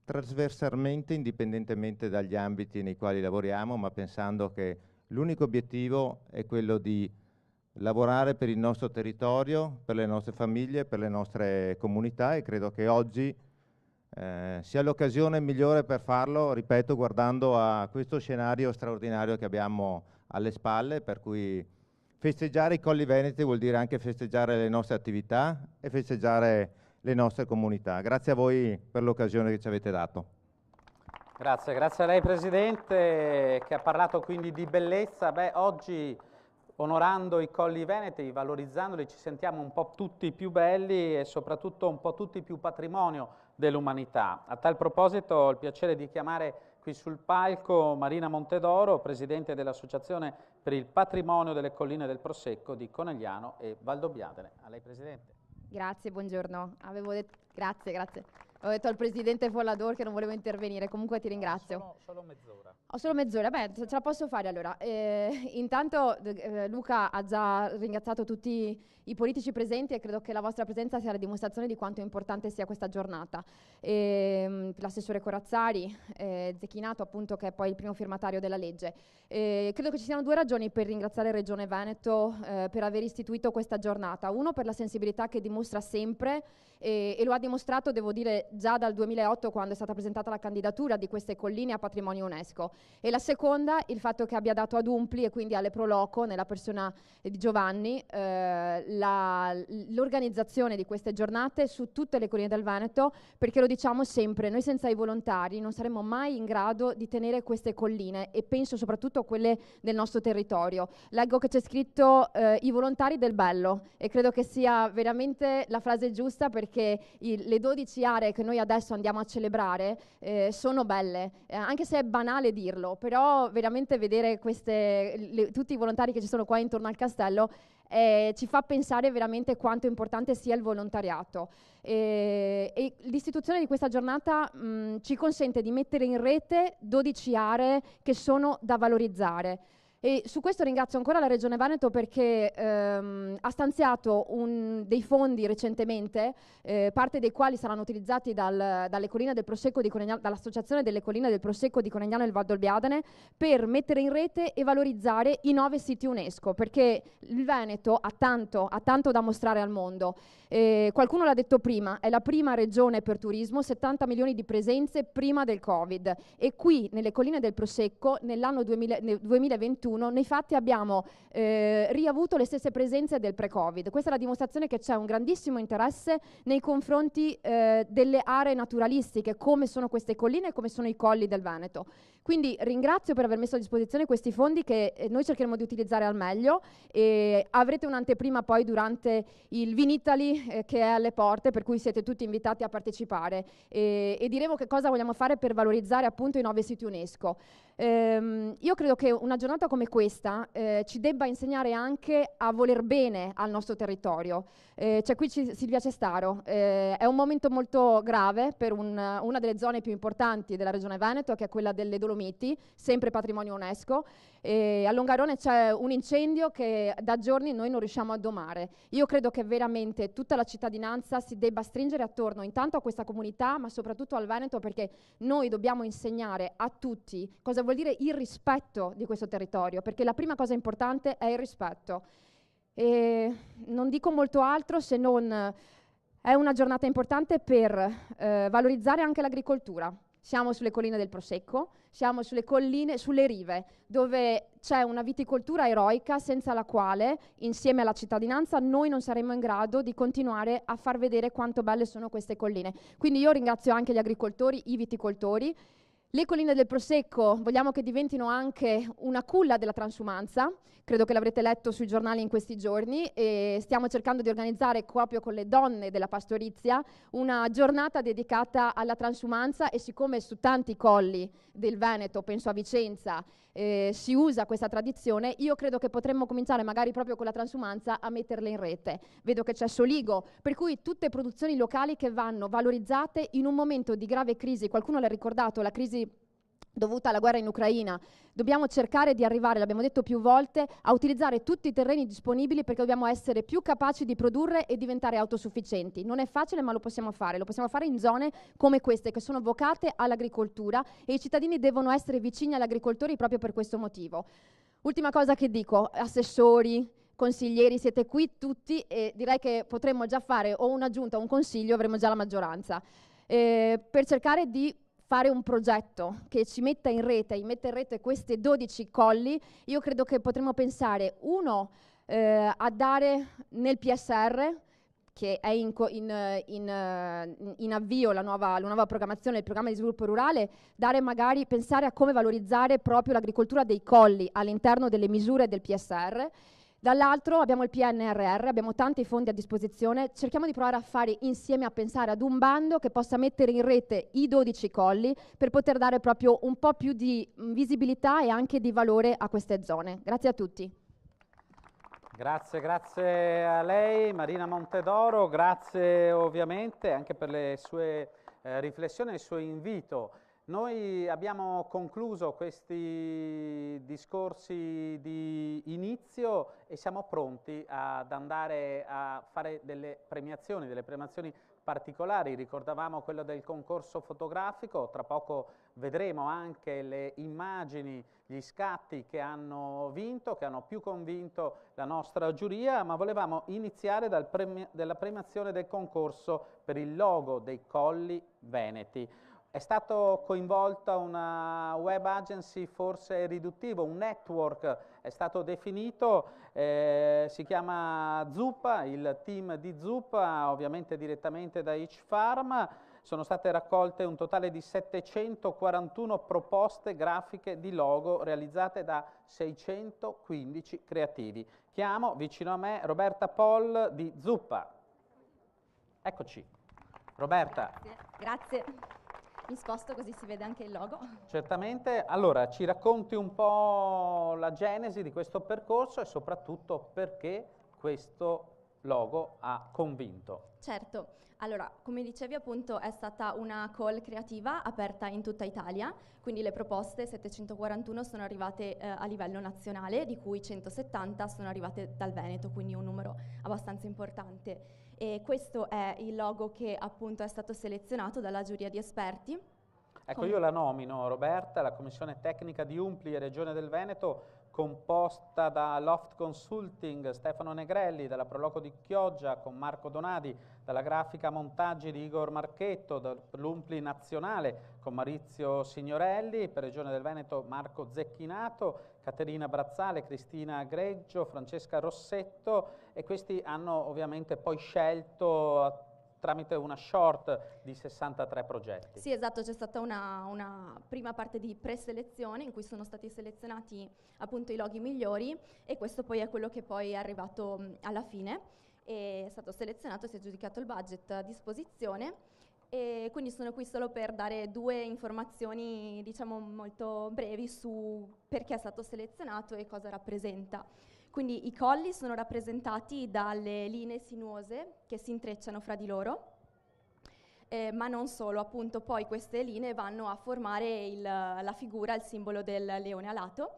trasversalmente, indipendentemente dagli ambiti nei quali lavoriamo, ma pensando che l'unico obiettivo è quello di lavorare per il nostro territorio, per le nostre famiglie, per le nostre comunità e credo che oggi sia l'occasione migliore per farlo, ripeto, guardando a questo scenario straordinario che abbiamo alle spalle, per cui festeggiare i Colli Veneti vuol dire anche festeggiare le nostre attività e festeggiare le nostre comunità. Grazie a voi per l'occasione che ci avete dato. Grazie, grazie a lei Presidente che ha parlato quindi di bellezza. Beh, oggi onorando i Colli Veneti, valorizzandoli, ci sentiamo un po' tutti più belli e soprattutto un po' tutti più patrimonio dell'umanità. A tal proposito ho il piacere di chiamare qui sul palco Marina Montedoro, Presidente dell'Associazione per il Patrimonio delle Colline del Prosecco di Conegliano e Valdobbiadene. A lei Presidente. Grazie, buongiorno. Grazie. Ho detto al Presidente Follador che non volevo intervenire, comunque ti ringrazio. Solo mezz'ora. Ho solo mezz'ora, beh, ce la posso fare allora. Intanto Luca ha già ringraziato tutti i politici presenti e credo che la vostra presenza sia la dimostrazione di quanto importante sia questa giornata. L'assessore Corazzari, Zecchinato appunto che è poi il primo firmatario della legge. Credo che ci siano due ragioni per ringraziare Regione Veneto per aver istituito questa giornata. Uno per la sensibilità che dimostra sempre e lo ha dimostrato, devo dire, già dal 2008 quando è stata presentata la candidatura di queste colline a patrimonio UNESCO. E la seconda, il fatto che abbia dato ad Umpli e quindi alle Pro Loco, nella persona di Giovanni, l'organizzazione di queste giornate su tutte le colline del Veneto, perché lo diciamo sempre, noi senza i volontari non saremmo mai in grado di tenere queste colline e penso soprattutto a quelle del nostro territorio. Leggo che c'è scritto i volontari del bello e credo che sia veramente la frase giusta perché le 12 aree che noi adesso andiamo a celebrare sono belle, anche se è banale dirlo, però veramente vedere tutti i volontari che ci sono qua intorno al castello ci fa pensare veramente quanto importante sia il volontariato. E l'istituzione di questa giornata ci consente di mettere in rete 12 aree che sono da valorizzare. E su questo ringrazio ancora la Regione Veneto perché ha stanziato dei fondi recentemente, parte dei quali saranno utilizzati dalle colline del Prosecco di Conegliano, dall'Associazione delle Colline del Prosecco di Conegliano e Valdobbiadene, per mettere in rete e valorizzare i 9 siti UNESCO, perché il Veneto ha tanto da mostrare al mondo. Qualcuno l'ha detto prima, è la prima regione per turismo, 70 milioni di presenze prima del Covid e qui nelle colline del Prosecco nell'anno 2021 nei fatti abbiamo riavuto le stesse presenze del pre-Covid. Questa è la dimostrazione che c'è un grandissimo interesse nei confronti delle aree naturalistiche come sono queste colline e come sono i colli del Veneto. Quindi ringrazio per aver messo a disposizione questi fondi che noi cercheremo di utilizzare al meglio, e avrete un'anteprima poi durante il Vinitaly che è alle porte, per cui siete tutti invitati a partecipare, e diremo che cosa vogliamo fare per valorizzare appunto i 9 siti UNESCO. Io credo che una giornata come questa ci debba insegnare anche a voler bene al nostro territorio. C'è qui Silvia Cestaro, è un momento molto grave per una delle zone più importanti della regione Veneto, che è quella delle Dolomiti, sempre patrimonio UNESCO. A Longarone c'è un incendio che da giorni noi non riusciamo a domare. Io credo che veramente tutta la cittadinanza si debba stringere attorno intanto a questa comunità, ma soprattutto al Veneto, perché noi dobbiamo insegnare a tutti cosa vuol dire il rispetto di questo territorio, perché la prima cosa importante è il rispetto. E non dico molto altro se non è una giornata importante per valorizzare anche l'agricoltura. Siamo sulle colline del Prosecco, siamo sulle colline, sulle rive, dove c'è una viticoltura eroica senza la quale, insieme alla cittadinanza, noi non saremmo in grado di continuare a far vedere quanto belle sono queste colline. Quindi io ringrazio anche gli agricoltori, i viticoltori. Le colline del Prosecco vogliamo che diventino anche una culla della transumanza, credo che l'avrete letto sui giornali in questi giorni, e stiamo cercando di organizzare proprio con le donne della pastorizia una giornata dedicata alla transumanza, e siccome su tanti colli del Veneto, penso a Vicenza, si usa questa tradizione, io credo che potremmo cominciare magari proprio con la transumanza a metterle in rete. Vedo che c'è Soligo, per cui tutte produzioni locali che vanno valorizzate in un momento di grave crisi. Qualcuno l'ha ricordato, la crisi dovuta alla guerra in Ucraina. Dobbiamo cercare di arrivare, l'abbiamo detto più volte, a utilizzare tutti i terreni disponibili, perché dobbiamo essere più capaci di produrre e diventare autosufficienti. Non è facile, ma lo possiamo fare in zone come queste, che sono vocate all'agricoltura, e i cittadini devono essere vicini agli agricoltori proprio per questo motivo. Ultima cosa che dico, assessori, consiglieri, siete qui tutti, e direi che potremmo già fare o una giunta o un consiglio, avremo già la maggioranza, per cercare di fare un progetto che ci metta in rete queste 12 colli. Io credo che potremmo pensare, uno, a dare nel PSR, che è in avvio la nuova programmazione, il programma di sviluppo rurale, pensare a come valorizzare proprio l'agricoltura dei colli all'interno delle misure del PSR. Dall'altro abbiamo il PNRR, abbiamo tanti fondi a disposizione, cerchiamo di provare a fare insieme, a pensare ad un bando che possa mettere in rete i 12 colli per poter dare proprio un po' più di visibilità e anche di valore a queste zone. Grazie a tutti. Grazie a lei Marina Montedoro, grazie ovviamente anche per le sue riflessioni e il suo invito. Noi abbiamo concluso questi discorsi di inizio e siamo pronti ad andare a fare delle premiazioni particolari. Ricordavamo quello del concorso fotografico, tra poco vedremo anche le immagini, gli scatti che hanno vinto, che hanno più convinto la nostra giuria, ma volevamo iniziare dalla premiazione del concorso per il logo dei Colli Veneti. È stato coinvolta una web agency, forse riduttivo, un network è stato definito, si chiama Zuppa, il team di Zuppa, ovviamente direttamente da Each Farm. Sono state raccolte un totale di 741 proposte grafiche di logo realizzate da 615 creativi. Chiamo vicino a me Roberta Poll di Zuppa. Eccoci. Roberta. Grazie. Mi sposto così si vede anche il logo. Certamente. Allora, ci racconti un po' la genesi di questo percorso e soprattutto perché questo logo ha convinto. Certo. Allora, come dicevi appunto è stata una call creativa aperta in tutta Italia, quindi le proposte 741 sono arrivate a livello nazionale, di cui 170 sono arrivate dal Veneto, quindi un numero abbastanza importante. E questo è il logo che appunto è stato selezionato dalla giuria di esperti. Ecco, io la nomino, Roberta, la Commissione Tecnica di Umpli e Regione del Veneto, composta da Loft Consulting, Stefano Negrelli, dalla Proloco di Chioggia con Marco Donadi, dalla Grafica Montaggi di Igor Marchetto, dall'Umpli Nazionale con Maurizio Signorelli, per Regione del Veneto Marco Zecchinato, Caterina Brazzale, Cristina Greggio, Francesca Rossetto, e questi hanno ovviamente poi scelto tramite una short di 63 progetti. Sì, esatto, c'è stata una prima parte di preselezione in cui sono stati selezionati appunto i loghi migliori, e questo poi è quello che poi è arrivato alla fine. È stato selezionato, si è giudicato il budget a disposizione, e quindi sono qui solo per dare 2 informazioni, diciamo, molto brevi su perché è stato selezionato e cosa rappresenta. Quindi i colli sono rappresentati dalle linee sinuose che si intrecciano fra di loro, ma non solo, appunto poi queste linee vanno a formare la figura, il simbolo del leone alato,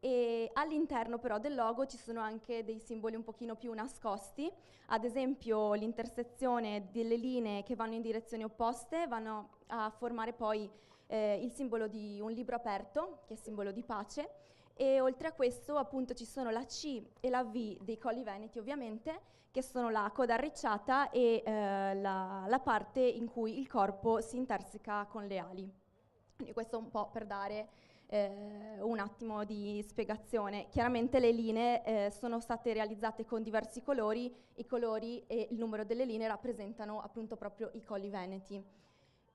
e all'interno però del logo ci sono anche dei simboli un pochino più nascosti, ad esempio l'intersezione delle linee che vanno in direzioni opposte vanno a formare poi il simbolo di un libro aperto, che è simbolo di pace. E oltre a questo appunto ci sono la C e la V dei Colli Veneti, ovviamente, che sono la coda arricciata e la parte in cui il corpo si interseca con le ali. Quindi questo un po' per dare un attimo di spiegazione. Chiaramente le linee sono state realizzate con diversi colori, i colori e il numero delle linee rappresentano appunto proprio i Colli Veneti.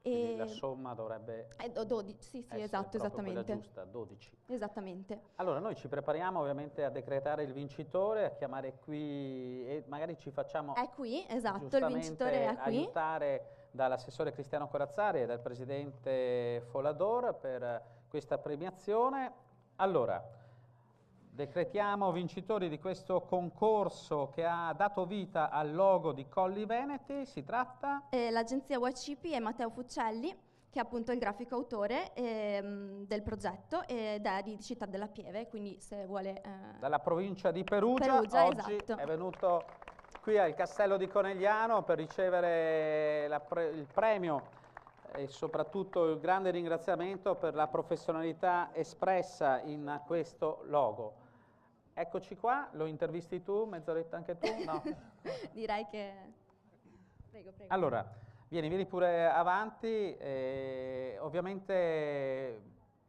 Quindi la somma dovrebbe 12, sì, esatto, esattamente. Quella giusta, 12. Esattamente. Allora, noi ci prepariamo ovviamente a decretare il vincitore, a chiamare qui, e magari ci facciamo... È qui, esatto, il vincitore è qui. Aiutare dall'assessore Cristiano Corazzari e dal presidente Folador per questa premiazione. Allora, decretiamo vincitori di questo concorso che ha dato vita al logo di Colli Veneti. Si tratta? L'agenzia UACP e Matteo Fuccelli, che è appunto il grafico autore del progetto, ed è di Città della Pieve, quindi se vuole... Dalla provincia di Perugia. Oggi esatto. È venuto qui al Castello di Conegliano per ricevere il premio e soprattutto il grande ringraziamento per la professionalità espressa in questo logo. Eccoci qua, lo intervisti tu, mezz'oretta anche tu? No? Direi che... Prego. Allora, vieni pure avanti, ovviamente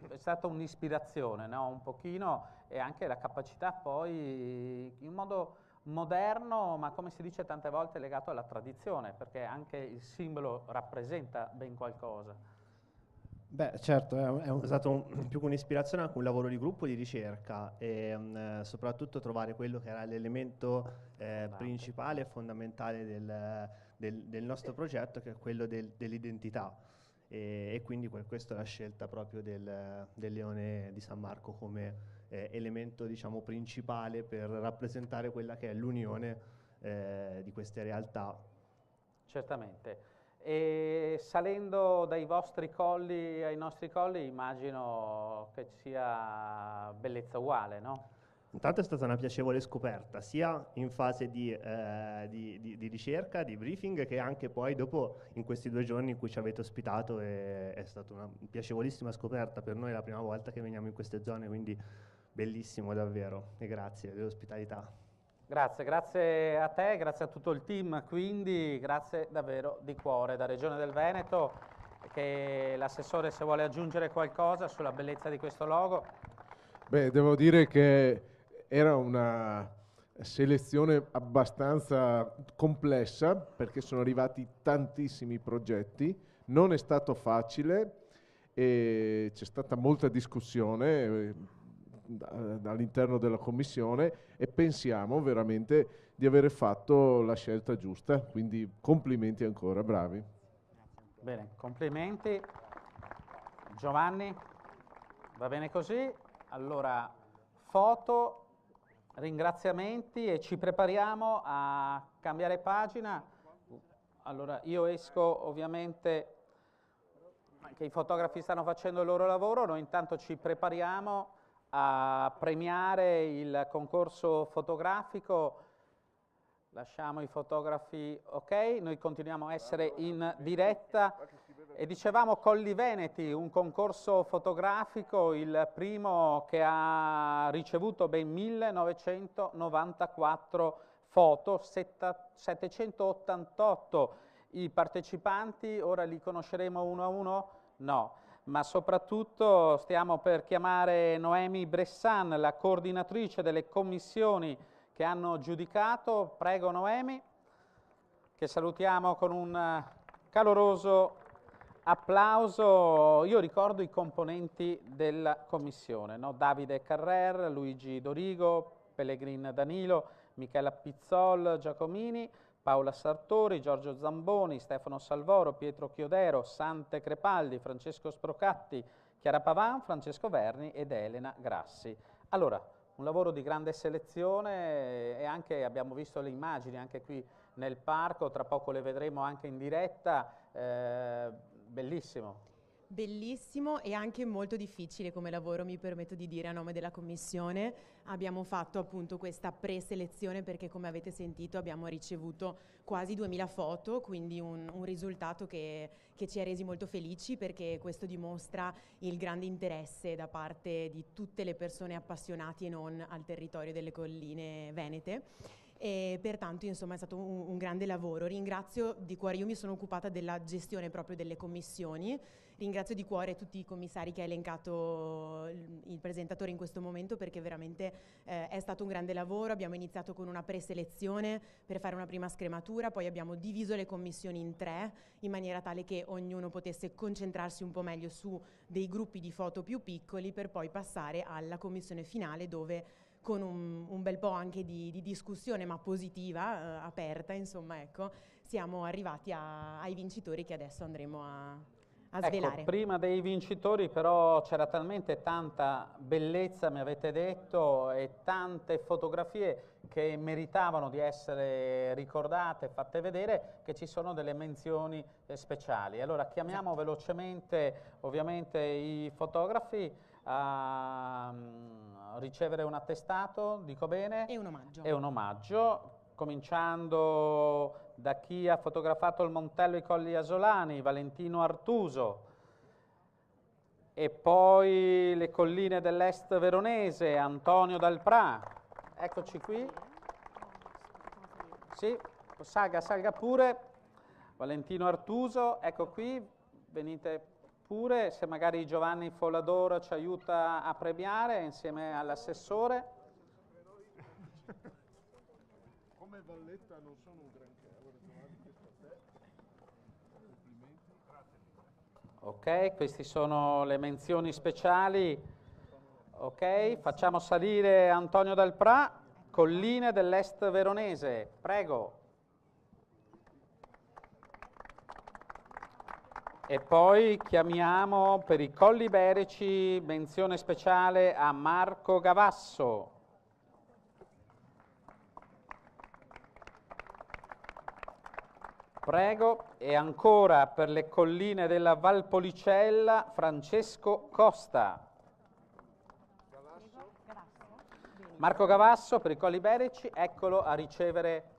è stata un'ispirazione, no? Un pochino, e anche la capacità poi, in modo moderno, ma come si dice tante volte legato alla tradizione, perché anche il simbolo rappresenta ben qualcosa. Beh, certo, è stato più che un'ispirazione, anche un lavoro di gruppo, di ricerca, e soprattutto trovare quello che era l'elemento principale e fondamentale del nostro progetto, che è quello dell'identità. E quindi questa è la scelta proprio del Leone di San Marco come elemento, diciamo, principale per rappresentare quella che è l'unione di queste realtà. Certamente. E salendo dai vostri colli ai nostri colli, immagino che ci sia bellezza uguale, no? Intanto è stata una piacevole scoperta, sia in fase di ricerca, di briefing, che anche poi dopo in questi 2 giorni in cui ci avete ospitato. È stata una piacevolissima scoperta per noi, è la prima volta che veniamo in queste zone, quindi bellissimo davvero, e grazie dell'ospitalità. Grazie a te, grazie a tutto il team, quindi grazie davvero di cuore. Da Regione del Veneto, che l'assessore, se vuole aggiungere qualcosa sulla bellezza di questo logo. Beh, devo dire che era una selezione abbastanza complessa, perché sono arrivati tantissimi progetti, non è stato facile e c'è stata molta discussione all'interno della commissione, e pensiamo veramente di aver fatto la scelta giusta, quindi complimenti ancora, bravi. Bene, complimenti. Giovanni, va bene così? Allora, foto, ringraziamenti, e ci prepariamo a cambiare pagina. Allora, io esco ovviamente, che i fotografi stanno facendo il loro lavoro, noi intanto ci prepariamo a premiare il concorso fotografico. Lasciamo i fotografi, ok, noi continuiamo a essere in diretta. E dicevamo Colli Veneti, un concorso fotografico, il primo che ha ricevuto ben 1994 foto, 788 i partecipanti. Ora li conosceremo uno a uno? No. Ma soprattutto stiamo per chiamare Noemi Bressan, la coordinatrice delle commissioni che hanno giudicato. Prego Noemi, che salutiamo con un caloroso applauso. Io ricordo i componenti della commissione, no? Davide Carrer, Luigi Dorigo, Pellegrin Danilo, Michela Pizzol Giacomini, Paola Sartori, Giorgio Zamboni, Stefano Salvoro, Pietro Chiodero, Sante Crepaldi, Francesco Sprocatti, Chiara Pavan, Francesco Verni ed Elena Grassi. Allora, un lavoro di grande selezione e anche abbiamo visto le immagini anche qui nel parco, tra poco le vedremo anche in diretta, bellissimo. Bellissimo e anche molto difficile come lavoro, mi permetto di dire a nome della Commissione. Abbiamo fatto appunto questa preselezione perché, come avete sentito, abbiamo ricevuto quasi 2000 foto, quindi un risultato che ci ha resi molto felici, perché questo dimostra il grande interesse da parte di tutte le persone appassionate e non al territorio delle colline venete. E pertanto insomma è stato un grande lavoro. Ringrazio di cuore, io mi sono occupata della gestione proprio delle commissioni, ringrazio di cuore tutti i commissari che ha elencato il presentatore in questo momento, perché veramente è stato un grande lavoro. Abbiamo iniziato con una preselezione per fare una prima scrematura, poi abbiamo diviso le commissioni in 3 in maniera tale che ognuno potesse concentrarsi un po' meglio su dei gruppi di foto più piccoli, per poi passare alla commissione finale, dove con un bel po' anche di discussione, ma positiva, aperta, insomma, ecco, siamo arrivati ai vincitori che adesso andremo a svelare. Ecco, prima dei vincitori però c'era talmente tanta bellezza, mi avete detto, e tante fotografie che meritavano di essere ricordate, fatte vedere, che ci sono delle menzioni speciali. Allora chiamiamo velocemente ovviamente i fotografi a ricevere un attestato, dico bene? E un omaggio. E un omaggio, cominciando da chi ha fotografato il Montello e i Colli Asolani, Valentino Artuso, e poi le colline dell'Est veronese, Antonio Dalprà. Eccoci qui. Sì, salga pure. Valentino Artuso, ecco qui, venite pure, se magari Giovanni Folladoro ci aiuta a premiare insieme all'assessore. Come Valletta non sono un granché, allora Giovanni, questo a te. Complimenti. Grazie. Ok, queste sono le menzioni speciali. Ok, facciamo salire Antonio Dalprà, colline dell'Est veronese, prego. E poi chiamiamo per i Colli Iberici, menzione speciale a Marco Gavasso. Prego. E ancora per le colline della Valpolicella, Francesco Costa. Marco Gavasso per i Colli Iberici, eccolo a ricevere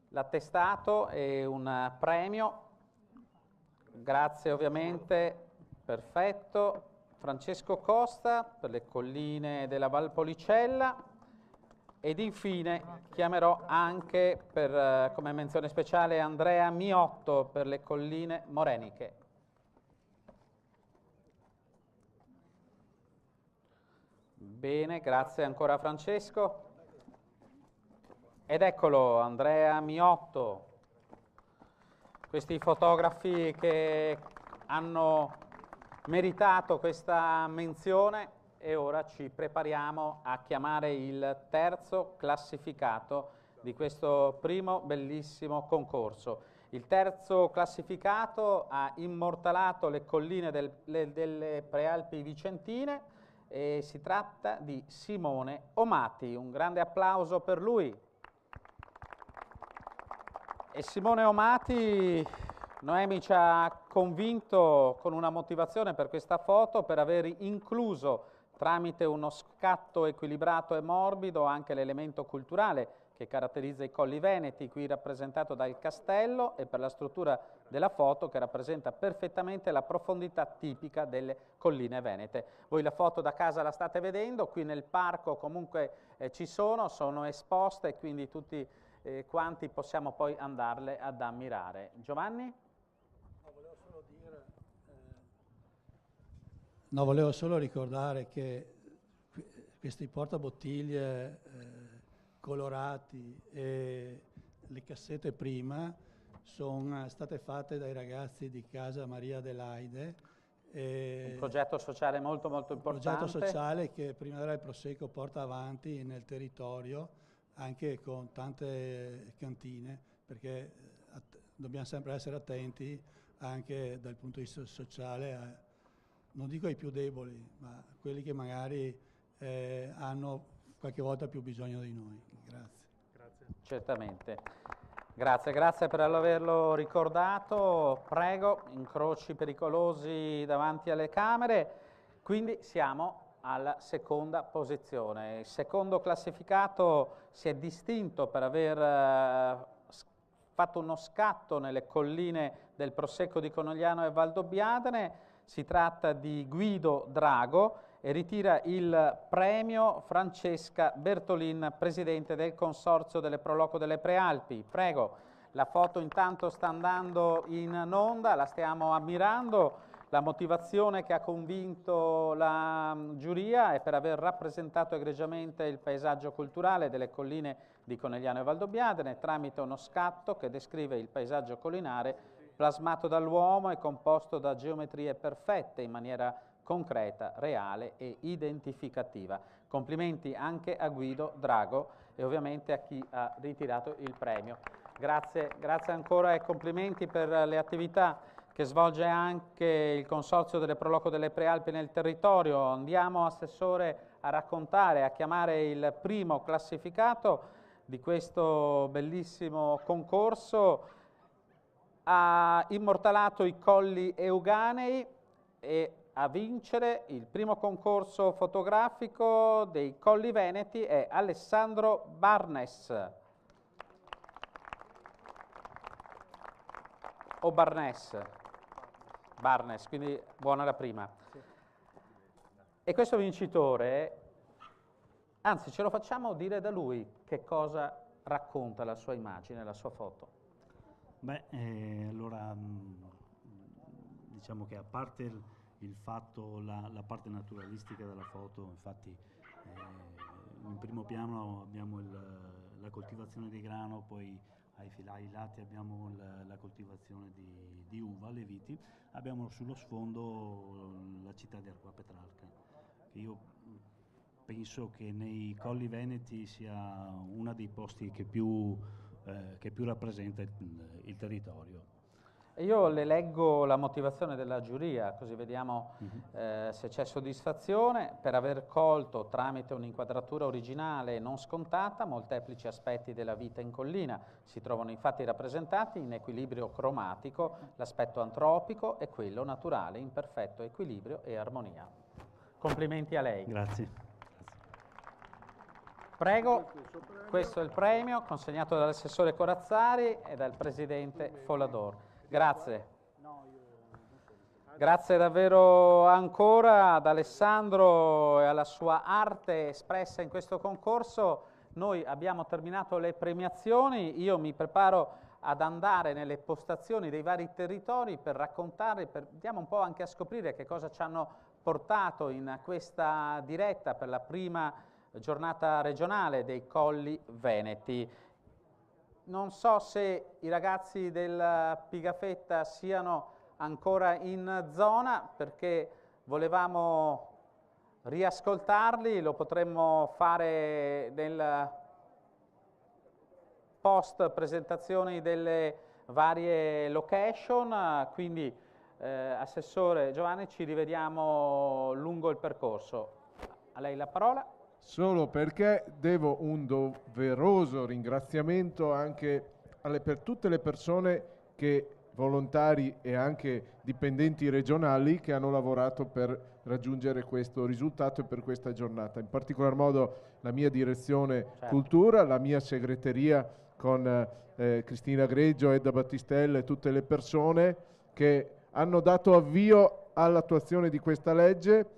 l'attestato e un premio. Grazie ovviamente, perfetto. Francesco Costa per le colline della Valpolicella ed infine chiamerò anche come menzione speciale Andrea Miotto per le colline moreniche. Bene, grazie ancora a Francesco. Ed eccolo Andrea Miotto. Questi fotografi che hanno meritato questa menzione, e ora ci prepariamo a chiamare il terzo classificato di questo primo bellissimo concorso. Il terzo classificato ha immortalato le colline delle Prealpi Vicentine e si tratta di Simone Omati. Un grande applauso per lui. E Simone Omati, Noemi ci ha convinto con una motivazione per questa foto, per aver incluso tramite uno scatto equilibrato e morbido anche l'elemento culturale che caratterizza i Colli Veneti, qui rappresentato dal castello, e per la struttura della foto che rappresenta perfettamente la profondità tipica delle colline venete. Voi la foto da casa la state vedendo, qui nel parco comunque ci sono esposte, quindi tutti quanti possiamo poi andarle ad ammirare. Giovanni? Volevo solo ricordare che questi portabottiglie colorati e le cassette prima sono state fatte dai ragazzi di Casa Maria Adelaide. Un progetto sociale molto molto importante. Un progetto sociale che Primavera del Prosecco porta avanti nel territorio, anche con tante cantine, perché dobbiamo sempre essere attenti anche dal punto di vista sociale, non dico ai più deboli, ma quelli che magari hanno qualche volta più bisogno di noi. Grazie. Grazie. Certamente. Grazie per averlo ricordato. Prego, incroci pericolosi davanti alle camere. Quindi siamo alla seconda posizione. Il secondo classificato si è distinto per aver fatto uno scatto nelle colline del Prosecco di Conegliano e Valdobbiadene. Si tratta di Guido Drago e ritira il premio Francesca Bertolin, presidente del Consorzio delle Proloco delle Prealpi. Prego, la foto intanto sta andando in onda, la stiamo ammirando. La motivazione che ha convinto la giuria è per aver rappresentato egregiamente il paesaggio culturale delle colline di Conegliano e Valdobbiadene tramite uno scatto che descrive il paesaggio collinare plasmato dall'uomo e composto da geometrie perfette in maniera concreta, reale e identificativa. Complimenti anche a Guido Drago e ovviamente a chi ha ritirato il premio. Grazie ancora e complimenti per le attività che svolge anche il Consorzio delle Proloco delle Prealpi nel territorio. Andiamo, Assessore, a raccontare, a chiamare il primo classificato di questo bellissimo concorso. Ha immortalato i Colli Euganei e a vincere il primo concorso fotografico dei Colli Veneti è Alessandro Barnes. O Barnes? Barnes, quindi buona la prima. Sì. E questo vincitore, anzi ce lo facciamo dire da lui che cosa racconta la sua immagine, la sua foto. Beh, allora diciamo che a parte il fatto, la parte naturalistica della foto, infatti in primo piano abbiamo la coltivazione di grano, poi ai lati abbiamo la coltivazione di uva, le viti, abbiamo sullo sfondo la città di Arqua Petrarca, che io penso che nei Colli Veneti sia uno dei posti che più rappresenta il territorio. Io le leggo la motivazione della giuria, così vediamo se c'è soddisfazione per aver colto tramite un'inquadratura originale e non scontata molteplici aspetti della vita in collina. Si trovano infatti rappresentati in equilibrio cromatico l'aspetto antropico e quello naturale in perfetto equilibrio e armonia. Complimenti a lei. Grazie. Prego, questo è il premio consegnato dall'assessore Corazzari e dal presidente Follador. Grazie. Grazie davvero ancora ad Alessandro e alla sua arte espressa in questo concorso. Noi abbiamo terminato le premiazioni, io mi preparo ad andare nelle postazioni dei vari territori per raccontare, andiamo un po' anche a scoprire che cosa ci hanno portato in questa diretta per la prima giornata regionale dei Colli Veneti. Non so se i ragazzi del Pigafetta siano ancora in zona perché volevamo riascoltarli, lo potremmo fare nel post presentazioni delle varie location, quindi Assessore Giovanni ci rivediamo lungo il percorso. A lei la parola. Solo perché devo un doveroso ringraziamento anche per tutte le persone volontari e anche dipendenti regionali che hanno lavorato per raggiungere questo risultato e per questa giornata. In particolar modo la mia direzione cultura, la mia segreteria con Cristina Greggio, Edda Battistella e tutte le persone che hanno dato avvio all'attuazione di questa legge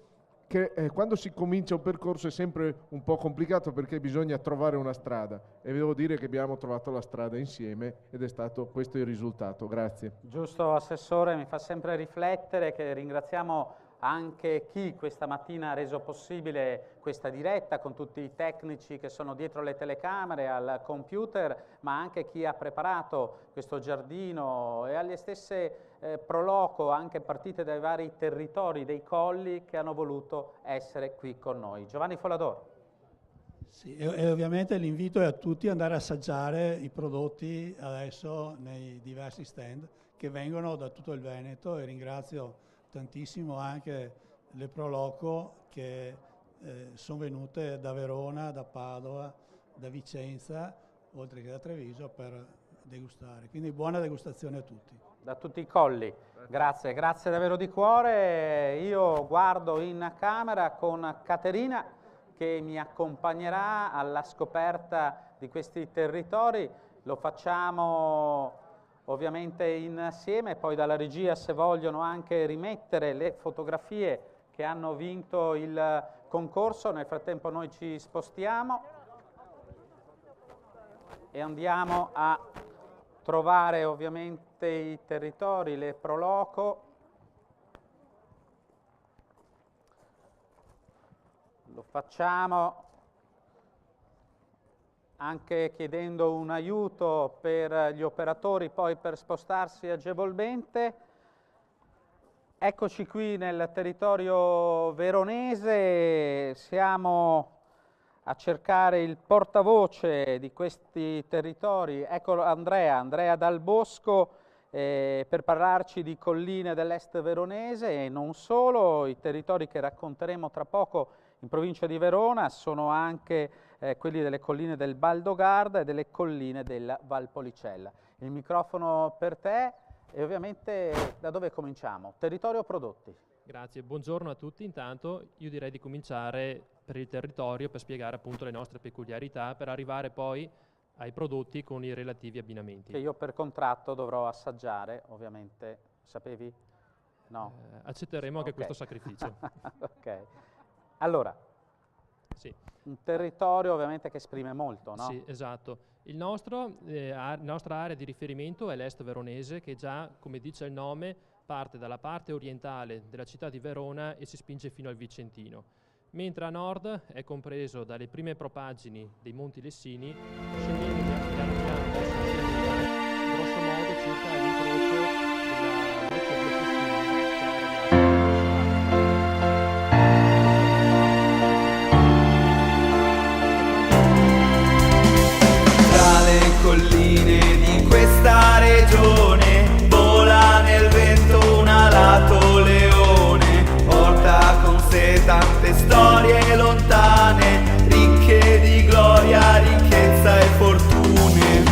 che quando si comincia un percorso è sempre un po' complicato perché bisogna trovare una strada e devo dire che abbiamo trovato la strada insieme ed è stato questo il risultato. Grazie. Giusto Assessore, mi fa sempre riflettere che ringraziamo anche chi questa mattina ha reso possibile questa diretta con tutti i tecnici che sono dietro le telecamere, al computer, ma anche chi ha preparato questo giardino e alle stesse pro loco, anche partite dai vari territori dei colli che hanno voluto essere qui con noi. Giovanni Follador. Sì, e ovviamente l'invito è a tutti ad andare a assaggiare i prodotti adesso nei diversi stand che vengono da tutto il Veneto, e ringrazio tantissimo anche le pro loco che sono venute da Verona, da Padova, da Vicenza, oltre che da Treviso, per degustare. Quindi buona degustazione a tutti. Da tutti i colli, grazie, grazie davvero di cuore. Io guardo in camera con Caterina che mi accompagnerà alla scoperta di questi territori. Lo facciamo ovviamente insieme, poi dalla regia, se vogliono, anche rimettere le fotografie che hanno vinto il concorso. Nel frattempo noi ci spostiamo e andiamo a trovare ovviamente i territori, le pro loco. Lo facciamo anche chiedendo un aiuto per gli operatori poi per spostarsi agevolmente. Eccoci qui nel territorio veronese, siamo a cercare il portavoce di questi territori. Eccolo Andrea Dal Bosco, per parlarci di colline dell'est veronese e non solo. I territori che racconteremo tra poco in provincia di Verona sono anche quelli delle colline del Baldogarda e delle colline della Valpolicella. Il microfono per te e ovviamente da dove cominciamo? Territorio prodotti. Grazie, buongiorno a tutti. Intanto io direi di cominciare per il territorio per spiegare appunto le nostre peculiarità per arrivare poi ai prodotti con i relativi abbinamenti. Che io per contratto dovrò assaggiare, ovviamente, sapevi? No. Accetteremo anche questo sacrificio. Ok. Allora, sì. Un territorio ovviamente che esprime molto, no? Sì, esatto. La nostra area di riferimento è l'est veronese, che già, come dice il nome, parte dalla parte orientale della città di Verona e si spinge fino al Vicentino, mentre a nord è compreso dalle prime propaggini dei Monti Lessini, scendendo piano piano verso la pianura, grosso modo circa all'incrocio della vecchia via Cristina. Colline di questa regione vola nel vento un alato leone, porta con sé tante storie lontane, ricche di gloria, ricchezza e fortune.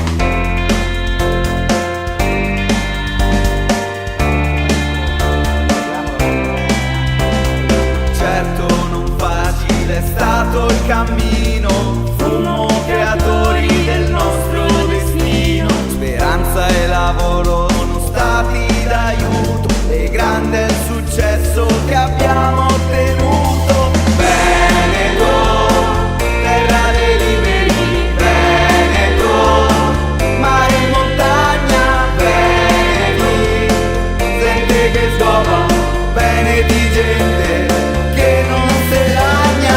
Certo non facile è stato il cammino, fummo creatori del nostro destino, speranza e lavoro sono stati d'aiuto e grande è il successo che abbiamo ottenuto. Veneto, terra dei liberi, Veneto, mare e montagna, Veneti, gente che scopa, Veneti gente che non se lagna.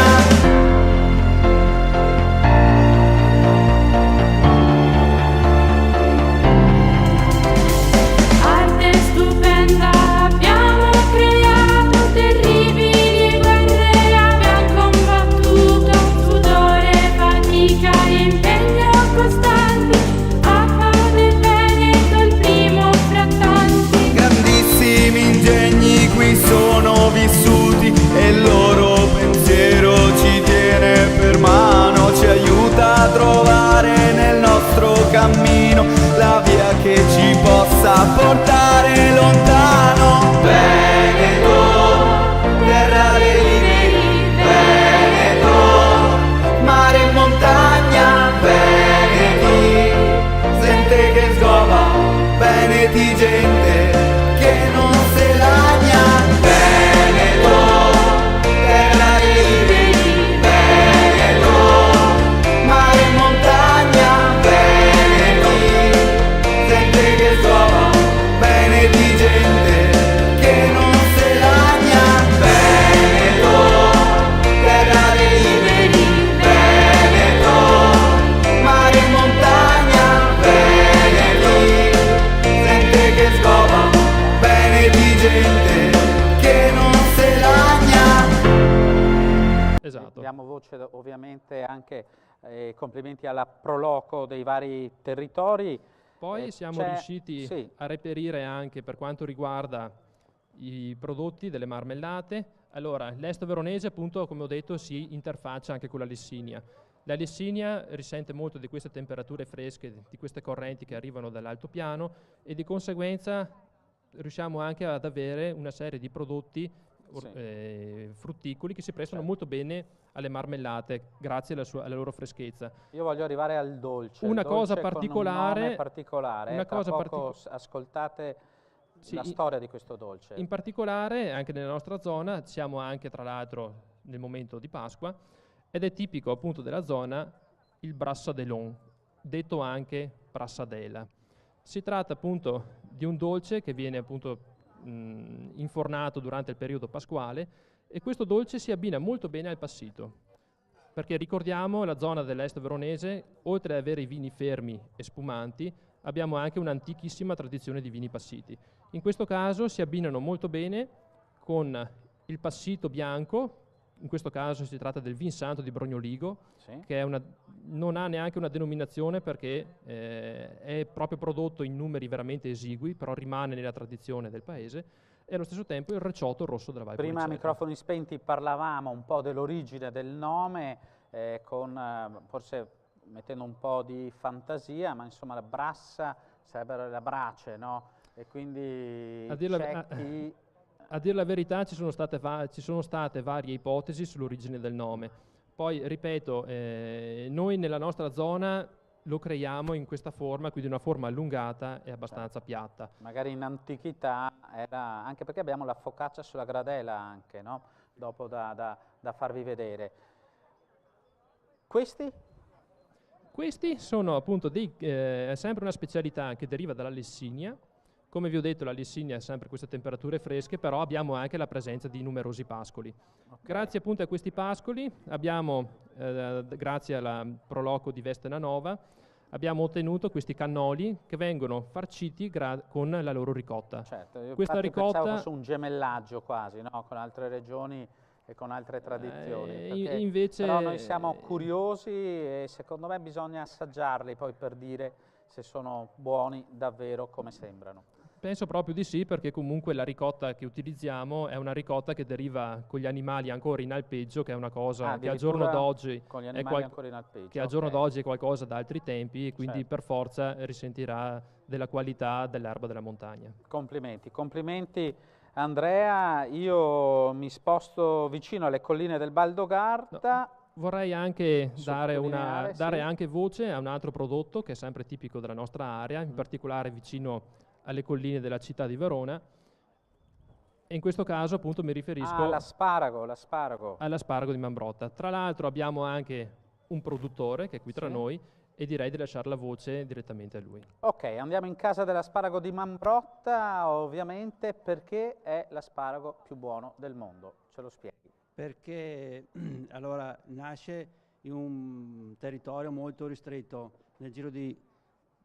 grazie anche complimenti alla Proloco dei vari territori. Poi siamo riusciti a reperire anche per quanto riguarda i prodotti delle marmellate. Allora, l'est veronese, appunto, come ho detto, si interfaccia anche con la Lessinia. La Lessinia risente molto di queste temperature fresche, di queste correnti che arrivano dall'altopiano, e di conseguenza riusciamo anche ad avere una serie di prodotti frutticoli che si prestano molto bene alle marmellate grazie alla loro freschezza. Io voglio arrivare al dolce. Una cosa con particolare, un nome particolare. Tra poco ascoltate la storia di questo dolce. In particolare anche nella nostra zona siamo anche tra l'altro nel momento di Pasqua ed è tipico appunto della zona il brassadelon, detto anche brassadela. Si tratta appunto di un dolce che viene appunto infornato durante il periodo pasquale, e questo dolce si abbina molto bene al passito, perché ricordiamo la zona dell'est veronese, oltre ad avere i vini fermi e spumanti, abbiamo anche un'antichissima tradizione di vini passiti. In questo caso si abbinano molto bene con il passito bianco, in questo caso si tratta del Vin Santo di Brognoligo, che non ha neanche una denominazione perché è proprio prodotto in numeri veramente esigui, però rimane nella tradizione del paese, e allo stesso tempo il Recioto rosso della Val Prima a Policella. microfoni spenti parlavamo un po' dell'origine del nome, forse mettendo un po' di fantasia, ma insomma la brassa sarebbe la brace, no? E quindi A dire la verità ci sono state varie ipotesi sull'origine del nome. Poi, ripeto, noi nella nostra zona lo creiamo in questa forma, quindi una forma allungata e abbastanza piatta. Magari in antichità era, anche perché abbiamo la focaccia sulla gradela anche, no? Dopo da farvi vedere. Questi? Questi sono appunto sempre una specialità che deriva dalla Lessinia. Come vi ho detto, la Lessinia ha sempre queste temperature fresche, però abbiamo anche la presenza di numerosi pascoli. Grazie appunto a questi pascoli abbiamo, grazie alla Proloco di Vestena Nova, abbiamo ottenuto questi cannoli che vengono farciti con la loro ricotta. Certo, Questa ricotta pensavo fosse un gemellaggio quasi, no? Con altre regioni e con altre tradizioni. Invece, però noi siamo curiosi e secondo me bisogna assaggiarli poi per dire se sono buoni davvero come sembrano. Penso proprio di sì, perché comunque la ricotta che utilizziamo è una ricotta che deriva con gli animali ancora in alpeggio, che è una cosa che al giorno d'oggi con gli animali ancora in alpeggio, che al giorno d'oggi è qualcosa da altri tempi, e quindi per forza risentirà della qualità dell'erba della montagna. Complimenti, complimenti Andrea. Io mi sposto vicino alle colline del Baldogarda. Vorrei anche dare anche voce a un altro prodotto che è sempre tipico della nostra area, in particolare vicino alle colline della città di Verona, e in questo caso appunto mi riferisco all'asparago di Mambrotta. Tra l'altro abbiamo anche un produttore che è qui tra noi, e direi di lasciare la voce direttamente a lui. Ok, andiamo in casa dell'asparago di Mambrotta, ovviamente, perché è l'asparago più buono del mondo. Ce lo spieghi? Perché allora nasce in un territorio molto ristretto, nel giro di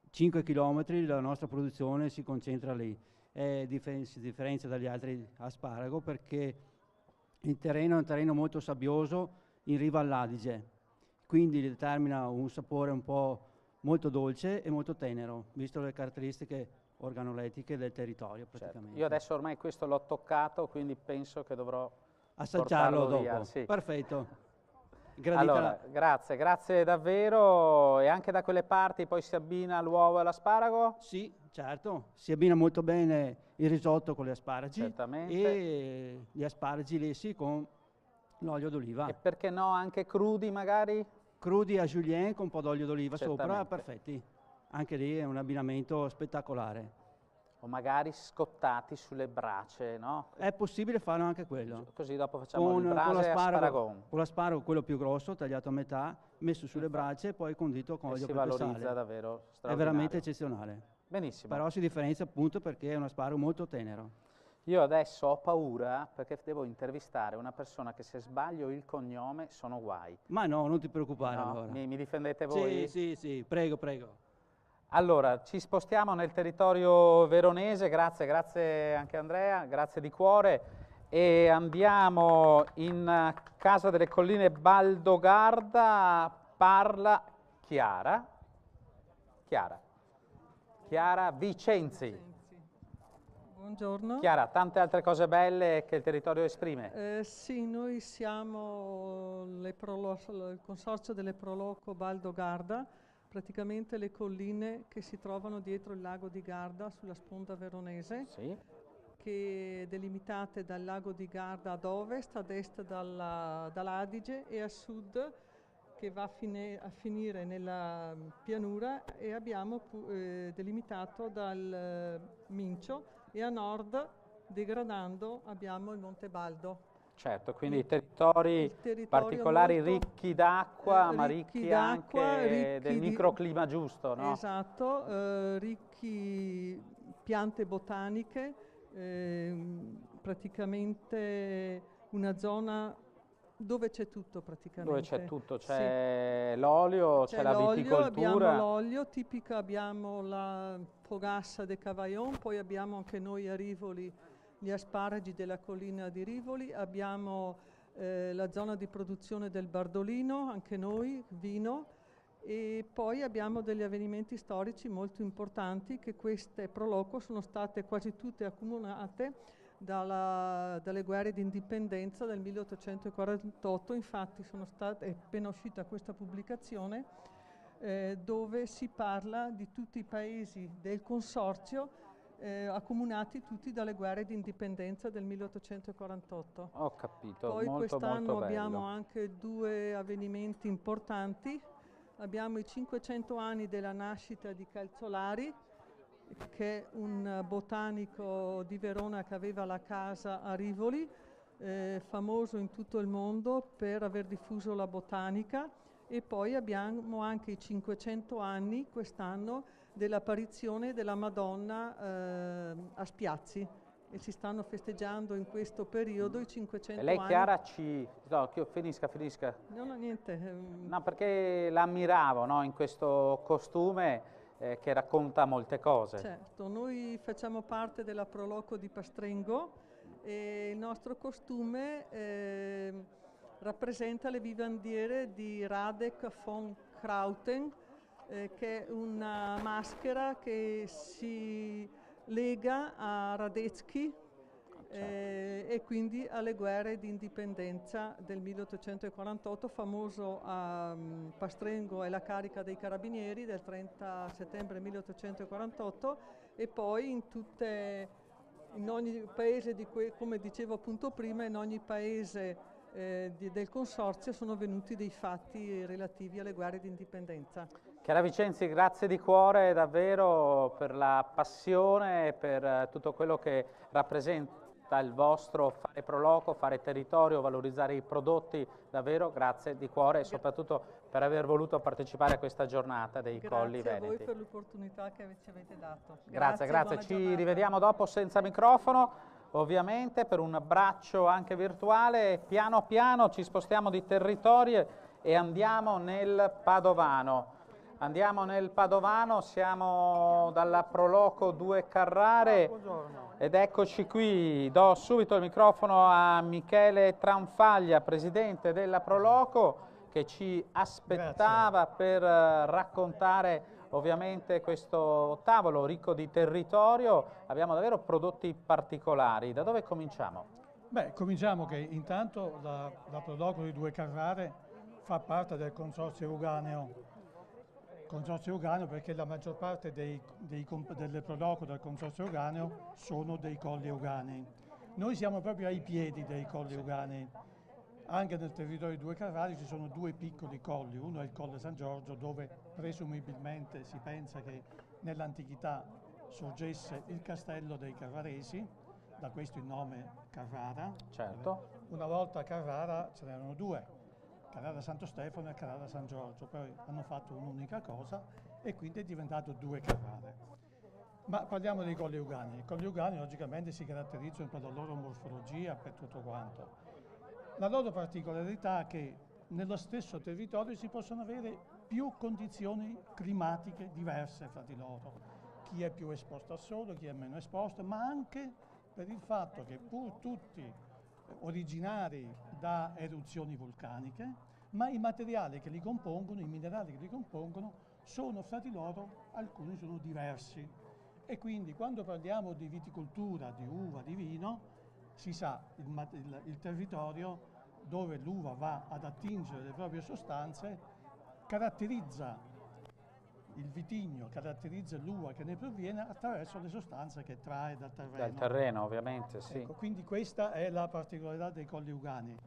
5 km la nostra produzione si concentra lì, si differenzia dagli altri asparago perché il terreno è un terreno molto sabbioso in riva all'Adige, quindi determina un sapore un po' molto dolce e molto tenero, visto le caratteristiche organolettiche del territorio praticamente. Io adesso ormai questo l'ho toccato, quindi penso che dovrò assaggiarlo dopo. Via, sì. Perfetto. Allora, grazie davvero. E anche da quelle parti poi si abbina l'uovo all'asparago? Sì, certo, si abbina molto bene il risotto con gli asparagi. Certamente. E gli asparagi lessi con l'olio d'oliva. E perché no anche crudi magari? Crudi a julienne con un po' d'olio d'oliva sopra, perfetti. Anche lì è un abbinamento spettacolare. O magari scottati sulle brace, no? È possibile farlo anche quello. Così dopo facciamo il brase e asparagon. Con l'asparago, quello più grosso, tagliato a metà, messo sulle brace e poi condito con olio, pepe e sale. Si valorizza davvero straordinario. È veramente eccezionale. Benissimo. Però si differenzia appunto perché è un asparago molto tenero. Io adesso ho paura perché devo intervistare una persona che se sbaglio il cognome sono guai. Ma no, non ti preoccupare no? allora. Mi difendete voi? Sì, prego. Allora, ci spostiamo nel territorio veronese, grazie anche Andrea, grazie di cuore. E andiamo in Casa delle Colline Baldogarda, parla Chiara Vicenzi. Buongiorno. Chiara, tante altre cose belle che il territorio esprime. Sì, noi siamo il consorzio delle Proloco Baldogarda, praticamente le colline che si trovano dietro il lago di Garda sulla sponda veronese. Sì. Che delimitate dal lago di Garda ad ovest, ad est dall'Adige e a sud che va a finire nella pianura, e abbiamo delimitato dal Mincio, e a nord, degradando, abbiamo il Monte Baldo. Certo, quindi territori particolari ricchi d'acqua, ma ricchi anche del microclima giusto, no? Esatto, ricchi piante botaniche, praticamente una zona dove c'è tutto praticamente. Dove c'è tutto, c'è l'olio, c'è la viticoltura. Abbiamo l'olio, tipica abbiamo la fogassa de Cavaillon, poi abbiamo anche noi a Rivoli gli asparagi della collina di Rivoli, abbiamo la zona di produzione del Bardolino, anche noi, vino, e poi abbiamo degli avvenimenti storici molto importanti, che queste Proloco sono state quasi tutte accomunate dalle guerre di indipendenza del 1848. Infatti è appena uscita questa pubblicazione dove si parla di tutti i paesi del consorzio accomunati tutti dalle guerre di indipendenza del 1848. Ho capito, Poi molto quest'anno bello. abbiamo anche due avvenimenti importanti. Abbiamo i 500 anni della nascita di Calzolari, che è un botanico di Verona che aveva la casa a Rivoli, famoso in tutto il mondo per aver diffuso la botanica. E poi abbiamo anche i 500 anni quest'anno dell'apparizione della Madonna a Spiazzi, e si stanno festeggiando in questo periodo i 500 Lei, anni. Chiara, No, finisca. No, niente. No, perché l'ammiravo, no, in questo costume che racconta molte cose. Certo, noi facciamo parte della Proloco di Pastrengo e il nostro costume rappresenta le vivandiere di Radek von Krauten, che è una maschera che si lega a Radetzky e quindi alle guerre di indipendenza del 1848. Famoso a Pastrengo è la carica dei carabinieri del 30 settembre 1848, e poi in ogni paese, come dicevo appunto prima, in ogni paese del consorzio sono venuti dei fatti relativi alle guerre di indipendenza. Chiara Vicenzi, grazie di cuore davvero per la passione, per tutto quello che rappresenta il vostro fare Proloco, fare territorio, valorizzare i prodotti. Davvero grazie di cuore, e soprattutto per aver voluto partecipare a questa giornata dei Colli Veneti. Grazie a voi per l'opportunità che ci avete dato. Grazie. Ci rivediamo dopo senza microfono, ovviamente, per un abbraccio anche virtuale. Piano piano ci spostiamo di territorio e andiamo nel Padovano. Siamo dalla Proloco 2 Carrare ed eccoci qui. Do subito il microfono a Michele Tranfaglia, presidente della Proloco, che ci aspettava per raccontare ovviamente questo tavolo ricco di territorio. Abbiamo davvero prodotti particolari. Da dove cominciamo? Beh, cominciamo che intanto la Proloco di 2 Carrare fa parte del consorzio Euganeo. Consorzio Euganeo perché la maggior parte delle Proloco del consorzio Euganeo sono dei colli euganei. Noi siamo proprio ai piedi dei colli euganei. Anche nel territorio di 2 Carrari ci sono due piccoli colli, uno è il Colle San Giorgio, dove presumibilmente si pensa che nell'antichità sorgesse il castello dei Carraresi, da questo il nome Carrara. Certo. Una volta a Carrara ce n'erano due, Carrara Santo Stefano e Carrara San Giorgio, poi hanno fatto un'unica cosa e quindi è diventato 2 Carrare. Ma parliamo dei colli euganei. I colli euganei logicamente si caratterizzano per la loro morfologia, per tutto quanto. La loro particolarità è che nello stesso territorio si possono avere più condizioni climatiche diverse fra di loro. Chi è più esposto al sole, chi è meno esposto, ma anche per il fatto che pur tutti originari da eruzioni vulcaniche, ma i materiali che li compongono, i minerali che li compongono, sono fra di loro, alcuni sono diversi. E quindi quando parliamo di viticoltura, di uva, di vino, si sa il territorio dove l'uva va ad attingere le proprie sostanze caratterizza il vitigno, caratterizza l'uva che ne proviene attraverso le sostanze che trae dal terreno. Dal terreno, ovviamente, sì. Ecco, quindi questa è la particolarità dei Colli Euganei.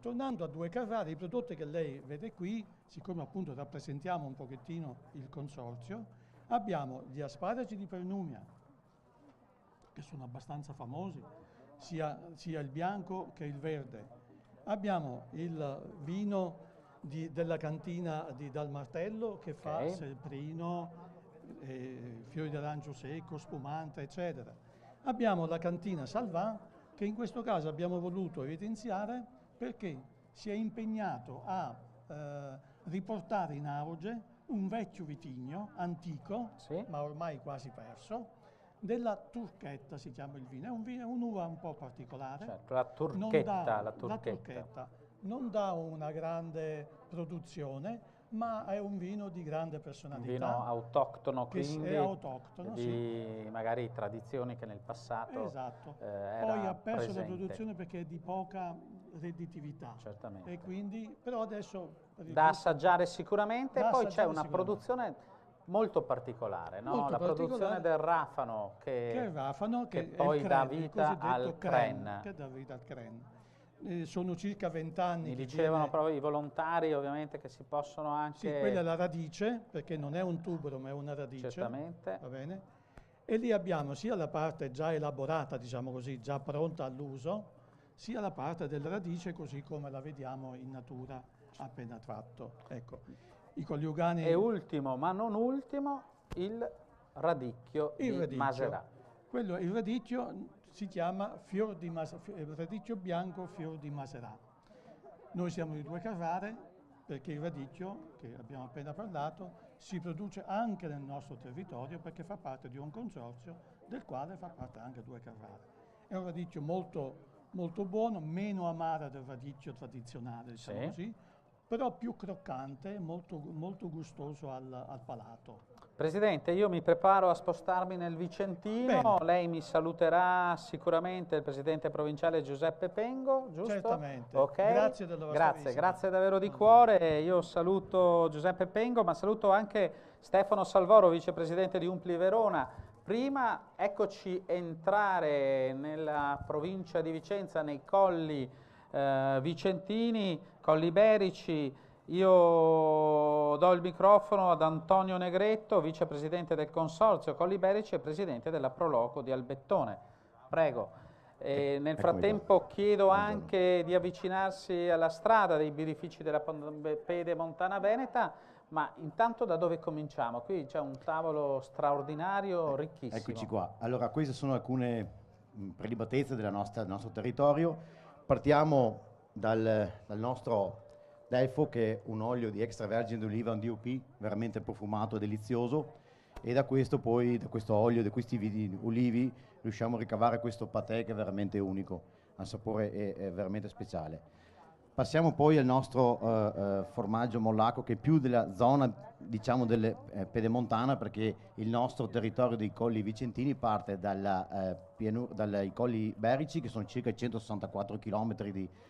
Tornando a Due Carrare, i prodotti che lei vede qui, siccome appunto rappresentiamo un pochettino il consorzio, abbiamo gli asparagi di Pernumia, che sono abbastanza famosi, sia il bianco che il verde. Abbiamo il vino della cantina di Dal Martello che fa Selprino, fiori d'arancio secco, spumante, eccetera. Abbiamo la cantina Salvà, che in questo caso abbiamo voluto evidenziare perché si è impegnato a riportare in auge un vecchio vitigno antico, ma ormai quasi perso, della Turchetta si chiama il vino. È un'uva un po' particolare. Certo, la Turchetta. Non dà una grande produzione, ma è un vino di grande personalità. Un vino autoctono, quindi, è autoctono, di magari tradizioni che nel passato Poi ha perso presente. la produzione perché è di poca redditività. Certamente. E quindi, però adesso... Da assaggiare sicuramente, e poi c'è una produzione molto particolare, no? Molto la particolare, produzione del Rafano che è poi il dà Cren, vita al Cren. Che dà vita al Cren. Sono circa 20 anni. Mi dicevano proprio i volontari, ovviamente, che si possono anche... Sì, quella è la radice, perché non è un tubero, ma è una radice. Certamente. Va bene? E lì abbiamo sia la parte già elaborata, diciamo così, già pronta all'uso, sia la parte della radice, così come la vediamo in natura appena tratto. Ecco, i Colli Euganei... E ultimo, ma non ultimo, il radicchio di Maserà. Il radicchio si chiama radicchio bianco fior di Maserà. Noi siamo di Due Carrare perché il radicchio, che abbiamo appena parlato, si produce anche nel nostro territorio perché fa parte di un consorzio del quale fa parte anche Due Carrare. È un radicchio molto, molto buono, meno amaro del radicchio tradizionale, diciamo così, però più croccante, molto, molto gustoso al palato. Presidente, io mi preparo a spostarmi nel Vicentino. Bene. Lei mi saluterà sicuramente il Presidente Provinciale Giuseppe Pengo, giusto? Certamente. Okay. Grazie della vostra visita. Grazie davvero di cuore. Io saluto Giuseppe Pengo, ma saluto anche Stefano Salvoro, Vicepresidente di Umpli Verona. Prima eccoci entrare nella provincia di Vicenza, nei Colli Vicentini, Colli Iberici. Io do il microfono ad Antonio Negretto, vicepresidente del Consorzio Colli Iberici e presidente della Proloco di Albettone. Prego. Nel frattempo chiedo anche di avvicinarsi alla strada dei birrifici della Pedemontana Veneta, ma intanto da dove cominciamo? Qui c'è un tavolo straordinario, ricchissimo. Eccoci qua. Allora, queste sono alcune prelibatezze del nostro territorio. Partiamo dal nostro Delfo, che è un olio di extravergine d'oliva, un DOP veramente profumato e delizioso, e da questo olio, da questi olivi, riusciamo a ricavare questo patè che è veramente unico, ha un sapore è veramente speciale. Passiamo poi al nostro formaggio mollaco, che è più della zona, diciamo, delle pedemontana, perché il nostro territorio dei Colli Vicentini parte dai Colli Iberici, che sono circa 164 km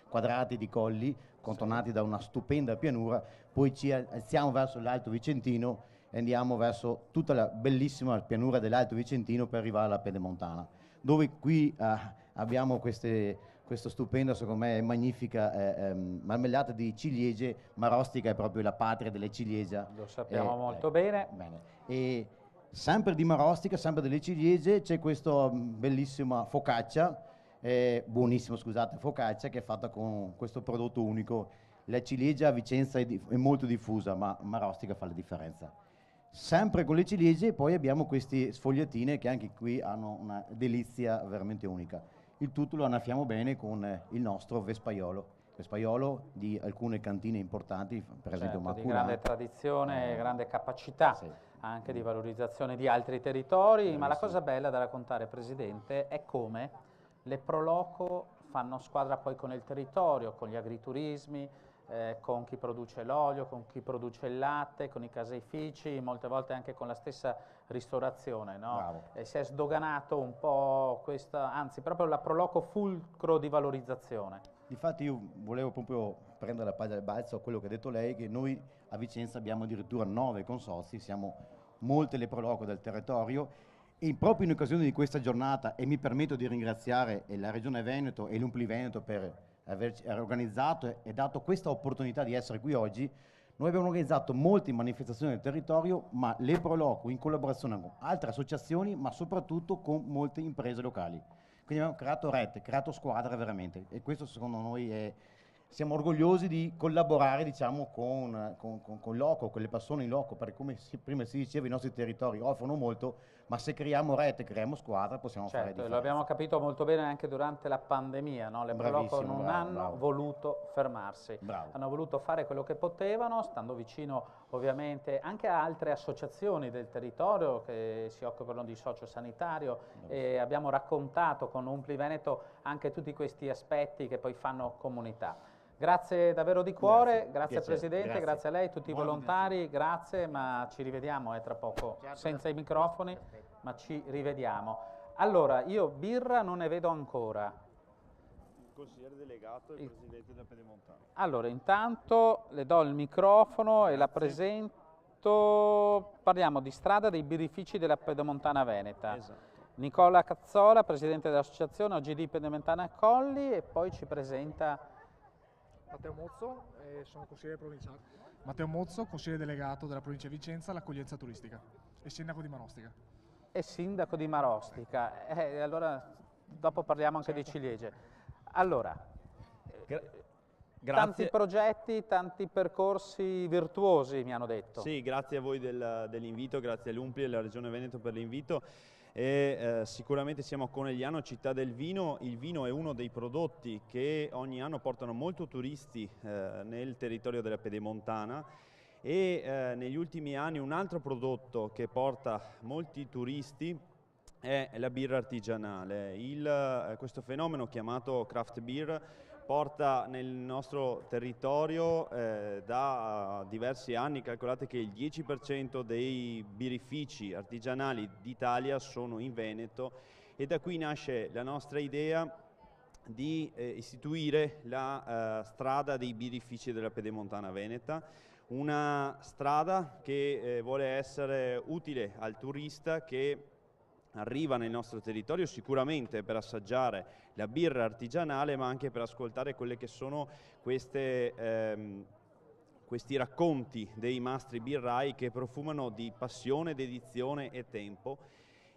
quadrati di colli, contornati da una stupenda pianura, poi ci alziamo verso l'Alto Vicentino e andiamo verso tutta la bellissima pianura dell'Alto Vicentino per arrivare alla Pedemontana, dove qui abbiamo questo stupendo, secondo me, magnifica marmellata di ciliegie. Marostica è proprio la patria delle ciliegie. Lo sappiamo molto bene. E sempre di Marostica, sempre delle ciliegie, c'è questa bellissima focaccia, buonissima, scusate, focaccia, che è fatta con questo prodotto unico. La ciliegia a Vicenza è molto diffusa, ma Marostica fa la differenza. Sempre con le ciliegie poi abbiamo queste sfogliatine che anche qui hanno una delizia veramente unica. Il tutto lo annaffiamo bene con il nostro Vespaiolo di alcune cantine importanti, per esempio Maculana. Di grande tradizione, grande capacità anche di valorizzazione di altri territori, ma la cosa bella da raccontare, Presidente, è come le Proloco fanno squadra poi con il territorio, con gli agriturismi, con chi produce l'olio, con chi produce il latte, con i caseifici, molte volte anche con la stessa ristorazione, no? E si è sdoganato un po' questa, anzi proprio la Proloco fulcro di valorizzazione. Difatti io volevo proprio prendere la palla al balzo a quello che ha detto lei, che noi a Vicenza abbiamo addirittura 9 consorzi, siamo molte le Proloco del territorio, e proprio in occasione di questa giornata, e mi permetto di ringraziare la Regione Veneto e l'Umpli Veneto per averci organizzato e dato questa opportunità di essere qui oggi, noi abbiamo organizzato molte manifestazioni del territorio, ma le Proloco in collaborazione con altre associazioni, ma soprattutto con molte imprese locali. Quindi abbiamo creato rete, creato squadra veramente, e questo secondo noi è... Siamo orgogliosi di collaborare, diciamo, con loco, con le persone in loco, perché come prima si diceva i nostri territori offrono molto, ma se creiamo rete, creiamo squadra, possiamo fare differenza. Lo abbiamo capito molto bene anche durante la pandemia, no? Le Proloco non hanno voluto fermarsi, hanno voluto fare quello che potevano, stando vicino ovviamente anche a altre associazioni del territorio che si occupano di sociosanitario, e abbiamo raccontato con Umpli Veneto anche tutti questi aspetti che poi fanno comunità. Grazie davvero di cuore, grazie Presidente, grazie a lei, tutti i volontari, grazie, ma ci rivediamo tra poco, senza i microfoni, ma ci rivediamo. Allora, io birra non ne vedo ancora. Il consigliere delegato e il Presidente della Pedemontana. Allora, intanto le do il microfono e la presento, parliamo di strada dei birrifici della Pedemontana Veneta. Esatto. Nicola Cazzola, Presidente dell'Associazione OGD Pedemontana Colli, e poi ci presenta... Matteo Mozzo, sono consigliere provinciale. Matteo Mozzo, consigliere delegato della provincia di Vicenza all'accoglienza turistica e sindaco di Marostica. E sindaco di Marostica. Allora, dopo parliamo anche di ciliegie. Allora, tanti progetti, tanti percorsi virtuosi, mi hanno detto. Sì, grazie a voi dell'invito, grazie all'Umpli e alla Regione Veneto per l'invito. E sicuramente siamo a Conegliano, città del vino. Il vino è uno dei prodotti che ogni anno portano molto turisti nel territorio della Pedemontana, e negli ultimi anni un altro prodotto che porta molti turisti è la birra artigianale. Questo fenomeno chiamato craft beer porta nel nostro territorio da diversi anni, calcolate che il 10% dei birrifici artigianali d'Italia sono in Veneto, e da qui nasce la nostra idea di istituire la strada dei birrifici della Pedemontana Veneta, una strada che vuole essere utile al turista che arriva nel nostro territorio sicuramente per assaggiare la birra artigianale, ma anche per ascoltare quelle che sono questi racconti dei mastri birrai che profumano di passione, dedizione e tempo.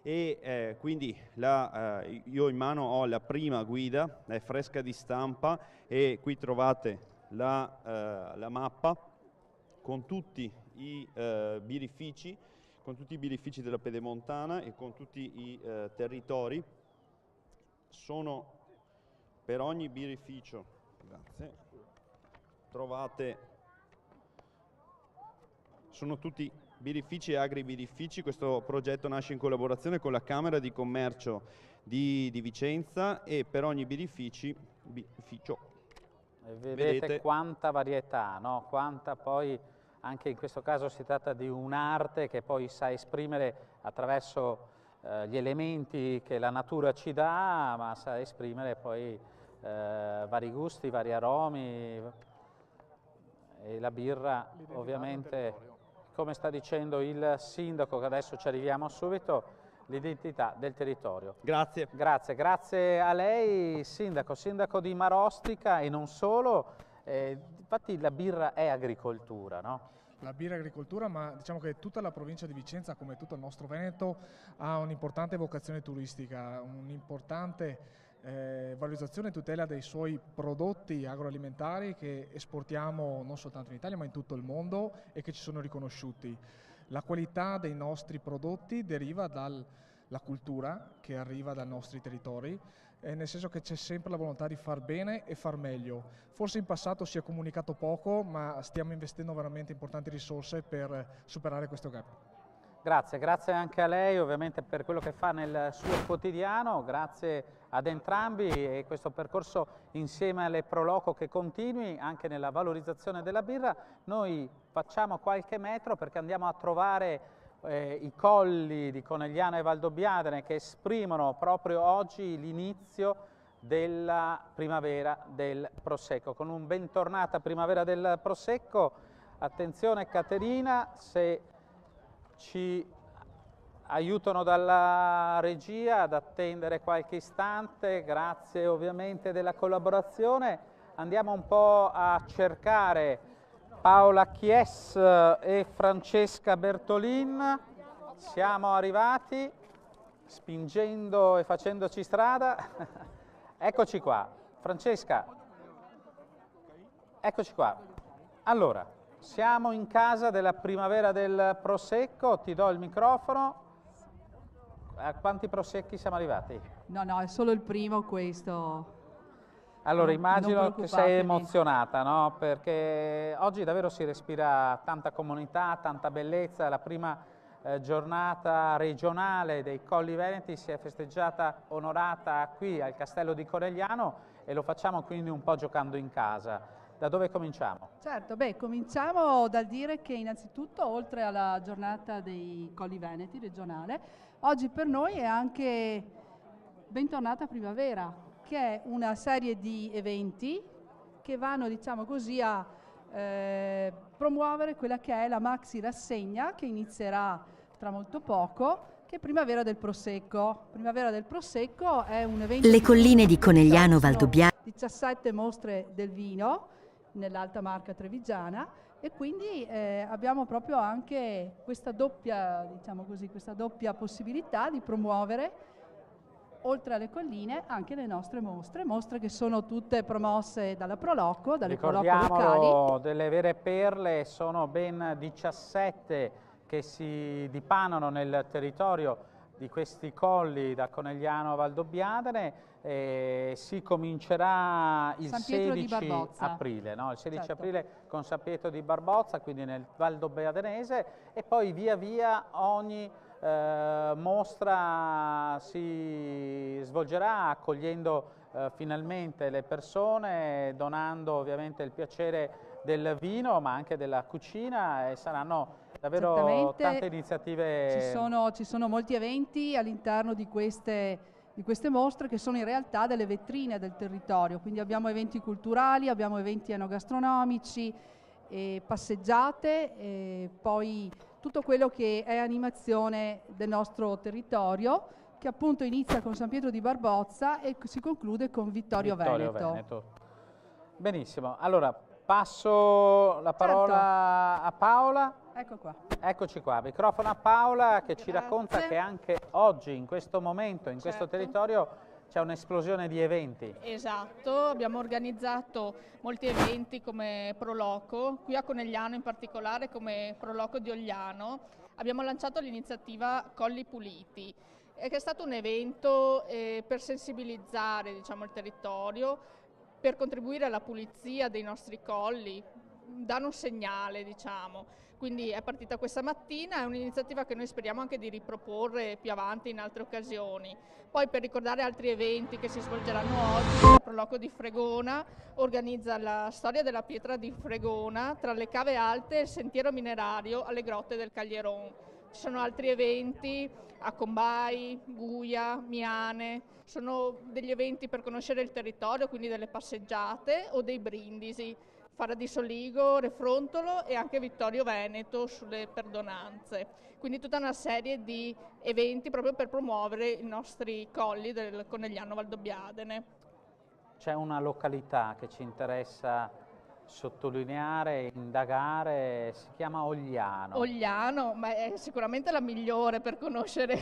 E quindi io in mano ho la prima guida, è fresca di stampa, e qui trovate la mappa con tutti i birrifici, con tutti i birrifici della Pedemontana e con tutti i territori. Sono per ogni birrificio, grazie, trovate, sono tutti birrifici e agribirrifici. Questo progetto nasce in collaborazione con la Camera di Commercio di Vicenza, e per ogni birrificio vedete quanta varietà, no? Quanta poi... Anche in questo caso si tratta di un'arte che poi sa esprimere attraverso gli elementi che la natura ci dà, ma sa esprimere poi vari gusti, vari aromi, e la birra ovviamente, come sta dicendo il sindaco, che adesso ci arriviamo subito, l'identità del territorio. Grazie. Grazie a lei sindaco di Marostica, e non solo. Infatti la birra è agricoltura, no? La birra è agricoltura, ma diciamo che tutta la provincia di Vicenza, come tutto il nostro Veneto, ha un'importante vocazione turistica, un'importante valorizzazione e tutela dei suoi prodotti agroalimentari che esportiamo non soltanto in Italia ma in tutto il mondo, e che ci sono riconosciuti. La qualità dei nostri prodotti deriva dalla cultura che arriva dai nostri territori, nel senso che c'è sempre la volontà di far bene e far meglio. Forse in passato si è comunicato poco, ma stiamo investendo veramente importanti risorse per superare questo gap. Grazie anche a lei ovviamente per quello che fa nel suo quotidiano, grazie ad entrambi e questo percorso insieme alle Pro Loco che continui anche nella valorizzazione della birra. Noi facciamo qualche metro perché andiamo a trovare i colli di Conegliano e Valdobbiadene che esprimono proprio oggi l'inizio della primavera del Prosecco. Con un bentornata primavera del Prosecco, attenzione Caterina, se ci aiutano dalla regia ad attendere qualche istante, grazie ovviamente della collaborazione. Andiamo un po' a cercare Paola Chies e Francesca Bertolin. Siamo arrivati, spingendo e facendoci strada. Eccoci qua. Francesca, eccoci qua. Allora, siamo in casa della primavera del Prosecco, ti do il microfono. A quanti prosecchi siamo arrivati? No, è solo il primo questo. Allora, immagino non che sei emozionata, no? Perché oggi davvero si respira tanta comunità, tanta bellezza. La prima giornata regionale dei Colli Veneti si è festeggiata, onorata qui al Castello di Conegliano e lo facciamo quindi un po' giocando in casa. Da dove cominciamo? Certo, cominciamo dal dire che innanzitutto, oltre alla giornata dei Colli Veneti regionale, oggi per noi è anche Bentornata Primavera, che è una serie di eventi che vanno, diciamo così, a promuovere quella che è la maxi rassegna che inizierà tra molto poco, che è Primavera del Prosecco. Primavera del Prosecco è un evento... Le colline di Conegliano Valdobbiadene. 17 mostre del vino nell'Alta Marca Trevigiana e quindi abbiamo proprio anche questa doppia, diciamo così, questa doppia possibilità di promuovere, oltre alle colline, anche le nostre mostre che sono tutte promosse dalla Pro Loco, dalle Pro Loco locali. Delle vere perle, sono ben 17 che si dipanano nel territorio di questi colli da Conegliano a Valdobbiadene. Si comincerà il 16 aprile, no? Il 16 aprile con San Pietro di Barbozza, quindi nel Valdobbiadenese, e poi via via ogni mostra si svolgerà accogliendo finalmente le persone, donando ovviamente il piacere del vino ma anche della cucina, e saranno davvero tante iniziative. Ci sono molti eventi all'interno di queste mostre che sono in realtà delle vetrine del territorio, quindi abbiamo eventi culturali, abbiamo eventi enogastronomici, passeggiate, e poi tutto quello che è animazione del nostro territorio, che appunto inizia con San Pietro di Barbozza e si conclude con Vittorio Veneto. Benissimo, allora passo la parola a Paola. Ecco qua. Eccoci qua, microfono a Paola che ci racconta che anche oggi, in questo momento, in questo territorio, c'è un'esplosione di eventi. Esatto, abbiamo organizzato molti eventi come Pro Loco, qui a Conegliano in particolare come Pro Loco di Ogliano. Abbiamo lanciato l'iniziativa Colli Puliti, che è stato un evento per sensibilizzare, diciamo, il territorio, per contribuire alla pulizia dei nostri colli, dare un segnale, diciamo. Quindi è partita questa mattina, è un'iniziativa che noi speriamo anche di riproporre più avanti in altre occasioni. Poi, per ricordare altri eventi che si svolgeranno oggi, il Pro Loco di Fregona organizza la storia della pietra di Fregona tra le cave alte e il sentiero minerario alle grotte del Caglieron. Ci sono altri eventi a Combai, Guia, Miane, sono degli eventi per conoscere il territorio, quindi delle passeggiate o dei brindisi. Fara di Soligo, Refrontolo e anche Vittorio Veneto sulle perdonanze. Quindi tutta una serie di eventi proprio per promuovere i nostri colli del Conegliano Valdobbiadene. C'è una località che ci interessa sottolineare, indagare, si chiama Ogliano. Ogliano, ma è sicuramente la migliore per conoscere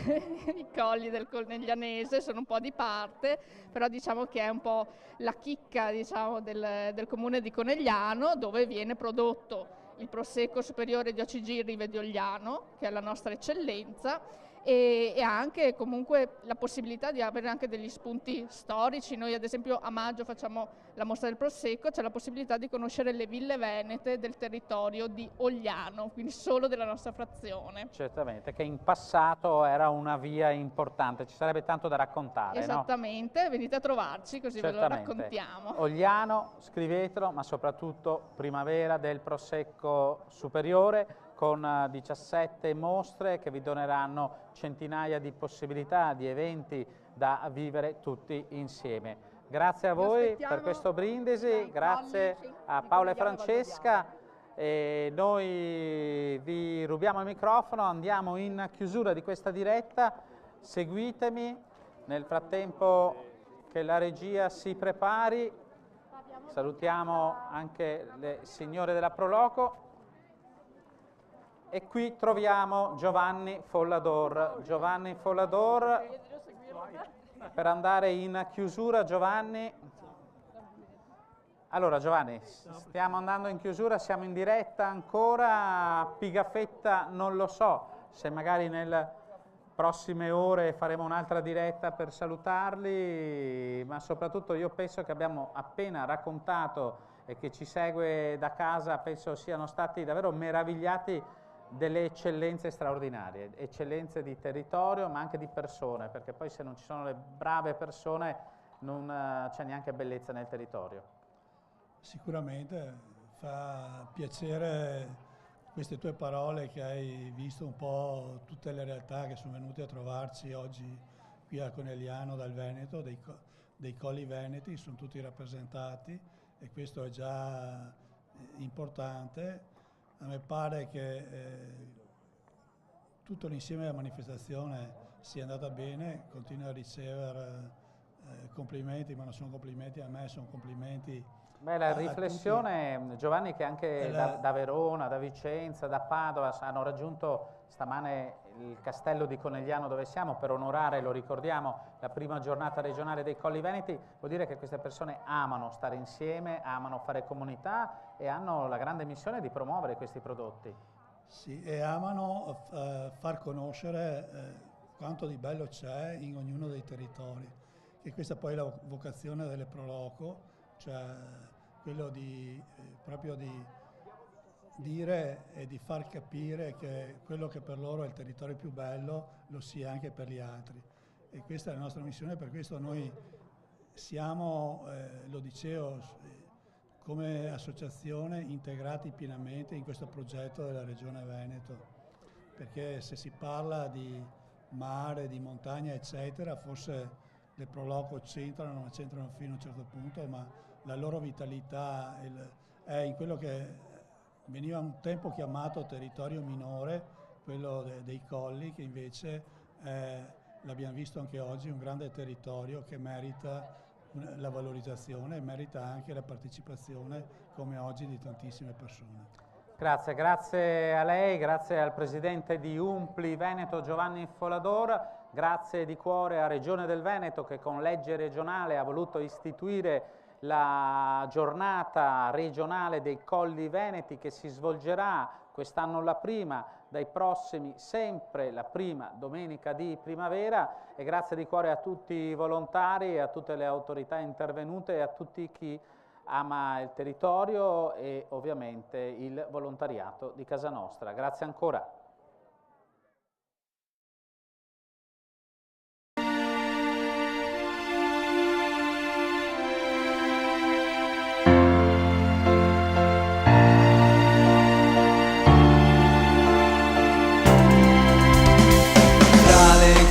i colli del Coneglianese, sono un po' di parte, però diciamo che è un po' la chicca, diciamo, del comune di Conegliano, dove viene prodotto il Prosecco Superiore di OCG Rive di Ogliano, che è la nostra eccellenza, e anche comunque la possibilità di avere anche degli spunti storici. Noi ad esempio a maggio facciamo la mostra del Prosecco, c'è la possibilità di conoscere le ville venete del territorio di Ogliano, quindi solo della nostra frazione. Certamente, che in passato era una via importante, ci sarebbe tanto da raccontare. Esattamente, no? Venite a trovarci così ve lo raccontiamo. Ogliano, scrivetelo, ma soprattutto primavera del Prosecco superiore, con 17 mostre che vi doneranno centinaia di possibilità, di eventi da vivere tutti insieme. Grazie a voi per questo brindisi, grazie a Paola e Francesca. E noi vi rubiamo il microfono, andiamo in chiusura di questa diretta, seguitemi, nel frattempo che la regia si prepari, salutiamo anche le signore della Proloco. E qui troviamo Giovanni Follador. Giovanni Follador, per andare in chiusura, Giovanni. Allora Giovanni, stiamo andando in chiusura, siamo in diretta ancora, Pigafetta non lo so, se magari nelle prossime ore faremo un'altra diretta per salutarli, ma soprattutto io penso che abbiamo appena raccontato e che ci segue da casa, penso siano stati davvero meravigliati delle eccellenze straordinarie, eccellenze di territorio ma anche di persone, perché poi se non ci sono le brave persone non c'è neanche bellezza nel territorio. Sicuramente fa piacere queste tue parole, che hai visto un po' tutte le realtà che sono venute a trovarci oggi qui a Conegliano dal Veneto, dei Colli Veneti, sono tutti rappresentati e questo è già importante. A me pare che tutto l'insieme della manifestazione sia andata bene, continuo a ricevere complimenti, ma non sono complimenti a me, sono complimenti la riflessione, Giovanni, che anche da Verona, da Vicenza, da Padova hanno raggiunto stamane il castello di Conegliano dove siamo per onorare, lo ricordiamo, la prima giornata regionale dei Colli Veneti, vuol dire che queste persone amano stare insieme, amano fare comunità e hanno la grande missione di promuovere questi prodotti. Sì, e amano far conoscere quanto di bello c'è in ognuno dei territori, che questa poi è la vocazione delle Proloco, cioè quello di proprio di dire e di far capire che quello che per loro è il territorio più bello lo sia anche per gli altri. E questa è la nostra missione, per questo noi siamo, lo dicevo, come associazione integrati pienamente in questo progetto della Regione Veneto, perché se si parla di mare, di montagna eccetera, forse le Proloco c'entrano, ma c'entrano fino a un certo punto, ma la loro vitalità è in quello che veniva un tempo chiamato territorio minore, quello dei colli, che invece l'abbiamo visto anche oggi, un grande territorio che merita la valorizzazione e merita anche la partecipazione, come oggi, di tantissime persone. Grazie, grazie a lei, grazie al presidente di Umpli Veneto Giovanni Follador, grazie di cuore a Regione del Veneto che con legge regionale ha voluto istituire la giornata regionale dei Colli Veneti che si svolgerà quest'anno la prima, dai prossimi sempre la prima domenica di primavera, e grazie di cuore a tutti i volontari, a tutte le autorità intervenute e a tutti chi ama il territorio e ovviamente il volontariato di casa nostra. Grazie ancora.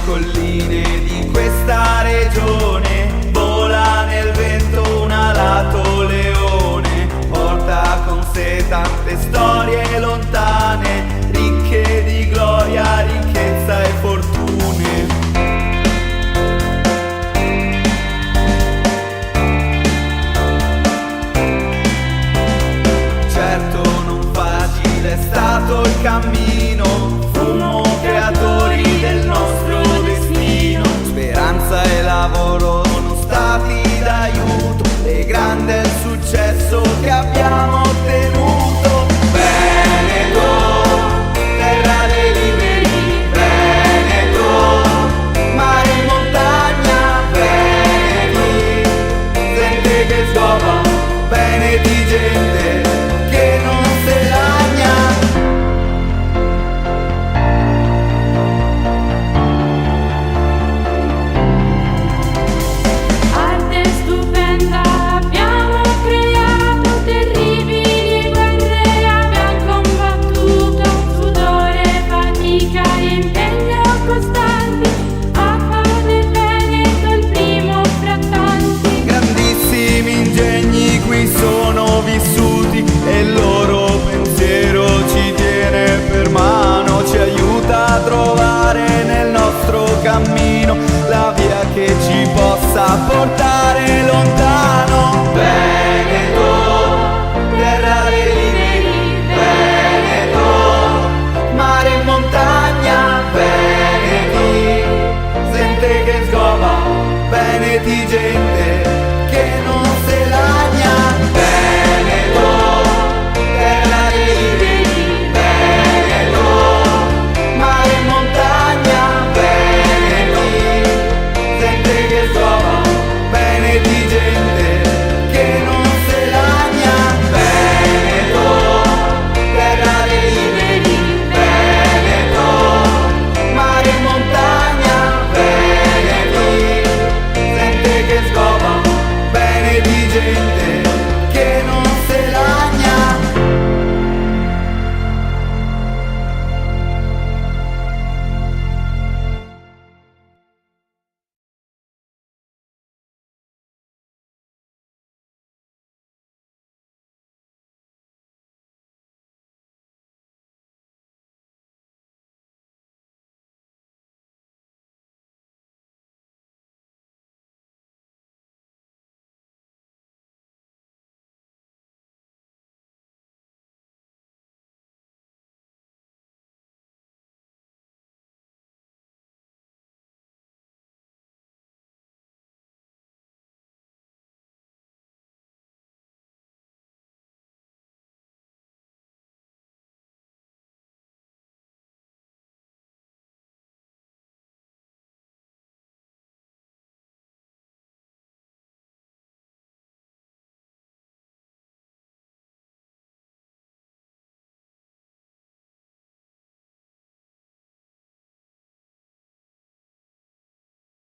Colline di questa regione vola nel vento un alato leone, porta con sé tante storie lontane, ricche di gloria, ricchezza e fortune. Certo non facile è stato il cammino, fummo creatori del nostro destino, speranza e lavoro sono stati d'aiuto e grande è il successo che abbiamo ottenuto. Veneto, terra dei liberi, Veneto, portare lontano. Veneto, terra dei neri, Veneto, mare e montagna, Veneti, gente che sgova, Veneti gente.